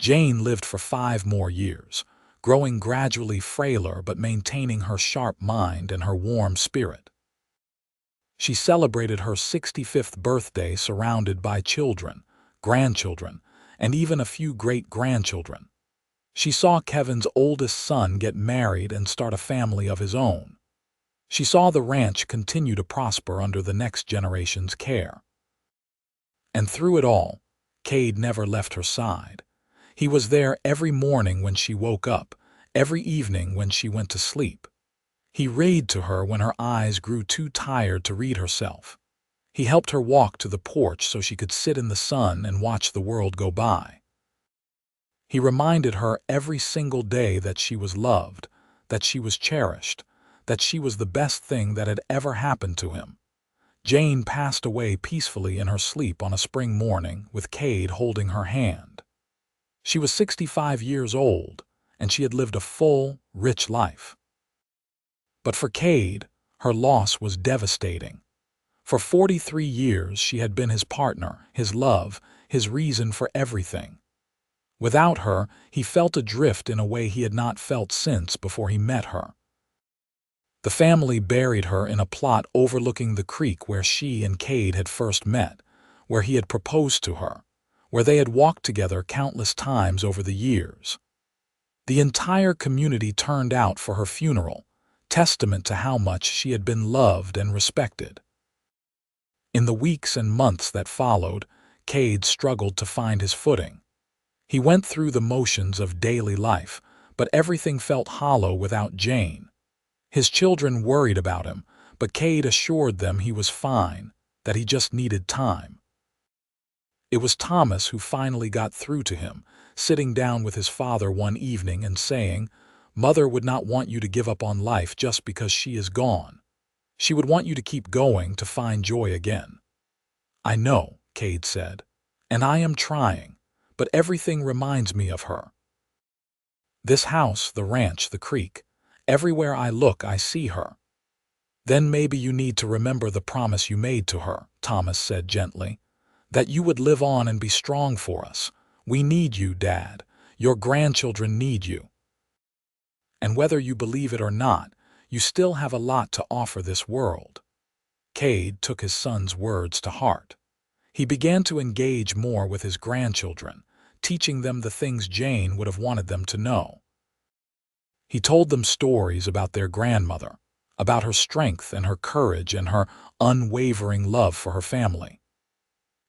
Jane lived for 5 more years, growing gradually frailer but maintaining her sharp mind and her warm spirit. She celebrated her 65th birthday surrounded by children, grandchildren, and even a few great-grandchildren. She saw Kevin's oldest son get married and start a family of his own. She saw the ranch continue to prosper under the next generation's care. And through it all, Cade never left her side. He was there every morning when she woke up, every evening when she went to sleep. He read to her when her eyes grew too tired to read herself. He helped her walk to the porch so she could sit in the sun and watch the world go by. He reminded her every single day that she was loved, that she was cherished, that she was the best thing that had ever happened to him. Jane passed away peacefully in her sleep on a spring morning with Cade holding her hand. She was 65 years old, and she had lived a full, rich life. But for Cade, her loss was devastating. For 43 years she had been his partner, his love, his reason for everything. Without her, he felt adrift in a way he had not felt since before he met her. The family buried her in a plot overlooking the creek where she and Cade had first met, where he had proposed to her, where they had walked together countless times over the years. The entire community turned out for her funeral, testament to how much she had been loved and respected. In the weeks and months that followed, Cade struggled to find his footing. He went through the motions of daily life, but everything felt hollow without Jane. His children worried about him, but Cade assured them he was fine, that he just needed time. It was Thomas who finally got through to him, sitting down with his father one evening and saying, "Mother would not want you to give up on life just because she is gone. She would want you to keep going to find joy again." "I know," Cade said, "and I am trying. But everything reminds me of her. This house, the ranch, the creek. Everywhere I look, I see her." "Then maybe you need to remember the promise you made to her," Thomas said gently. "That you would live on and be strong for us. We need you, Dad. Your grandchildren need you. And whether you believe it or not, you still have a lot to offer this world." Cade took his son's words to heart. He began to engage more with his grandchildren, teaching them the things Jane would have wanted them to know. He told them stories about their grandmother, about her strength and her courage and her unwavering love for her family.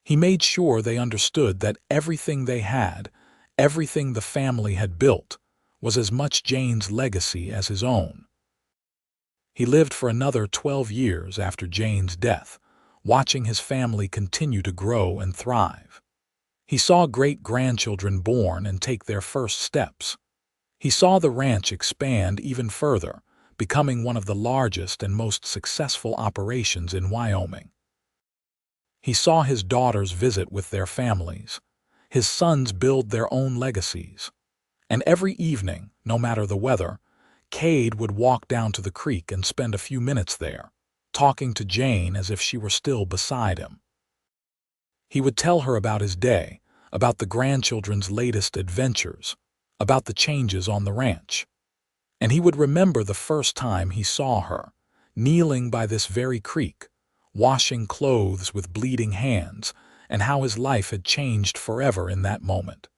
He made sure they understood that everything they had, everything the family had built, was as much Jane's legacy as his own. He lived for another 12 years after Jane's death, watching his family continue to grow and thrive. He saw great-grandchildren born and take their first steps. He saw the ranch expand even further, becoming one of the largest and most successful operations in Wyoming. He saw his daughters visit with their families, his sons build their own legacies, and every evening, no matter the weather, Kade would walk down to the creek and spend a few minutes there, talking to Jane as if she were still beside him. He would tell her about his day, about the grandchildren's latest adventures, about the changes on the ranch. And he would remember the first time he saw her, kneeling by this very creek, washing clothes with bleeding hands, and how his life had changed forever in that moment.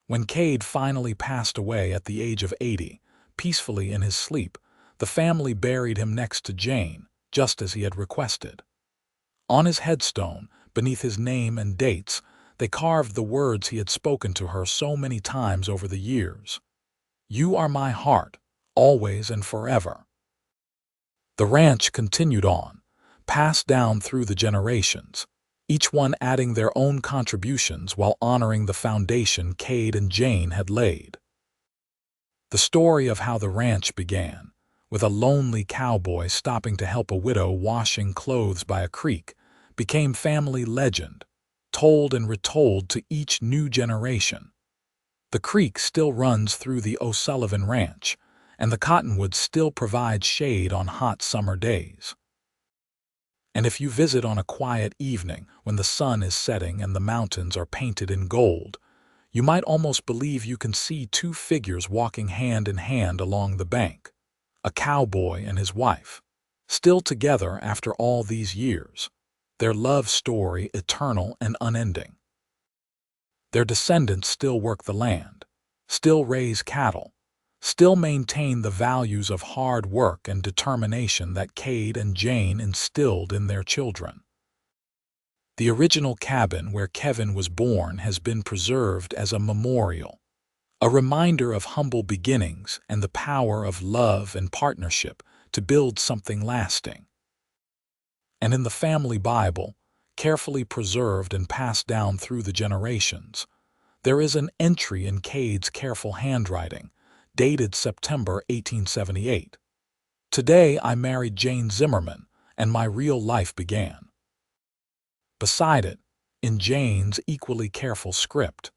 When Kade finally passed away at the age of 80, peacefully in his sleep, the family buried him next to Jane, just as he had requested. On his headstone, beneath his name and dates, they carved the words he had spoken to her so many times over the years. "You are my heart, always and forever." The ranch continued on, passed down through the generations, each one adding their own contributions while honoring the foundation Kade and Jane had laid. The story of how the ranch began, with a lonely cowboy stopping to help a widow washing clothes by a creek, became family legend, told and retold to each new generation. The creek still runs through the O'Sullivan Ranch, and the cottonwoods still provide shade on hot summer days. And if you visit on a quiet evening when the sun is setting and the mountains are painted in gold, you might almost believe you can see two figures walking hand in hand along the bank, a cowboy and his wife, still together after all these years, their love story eternal and unending. Their descendants still work the land, still raise cattle, still maintain the values of hard work and determination that Kade and Jane instilled in their children. The original cabin where Kevin was born has been preserved as a memorial, a reminder of humble beginnings and the power of love and partnership to build something lasting. And in the family Bible, carefully preserved and passed down through the generations, there is an entry in Kade's careful handwriting, dated September 1878. "Today I married Jane Zimmerman, and my real life began." Beside it, in Jane's equally careful script,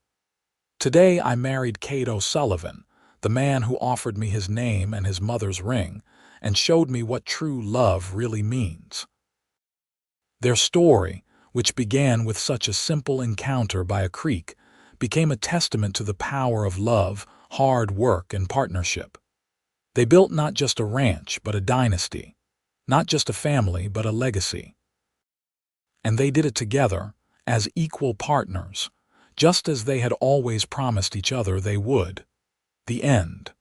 "Today I married Kade O'Sullivan, the man who offered me his name and his mother's ring, and showed me what true love really means." Their story, which began with such a simple encounter by a creek, became a testament to the power of love, hard work, and partnership. They built not just a ranch, but a dynasty, not just a family, but a legacy. And they did it together, as equal partners, just as they had always promised each other they would. The end.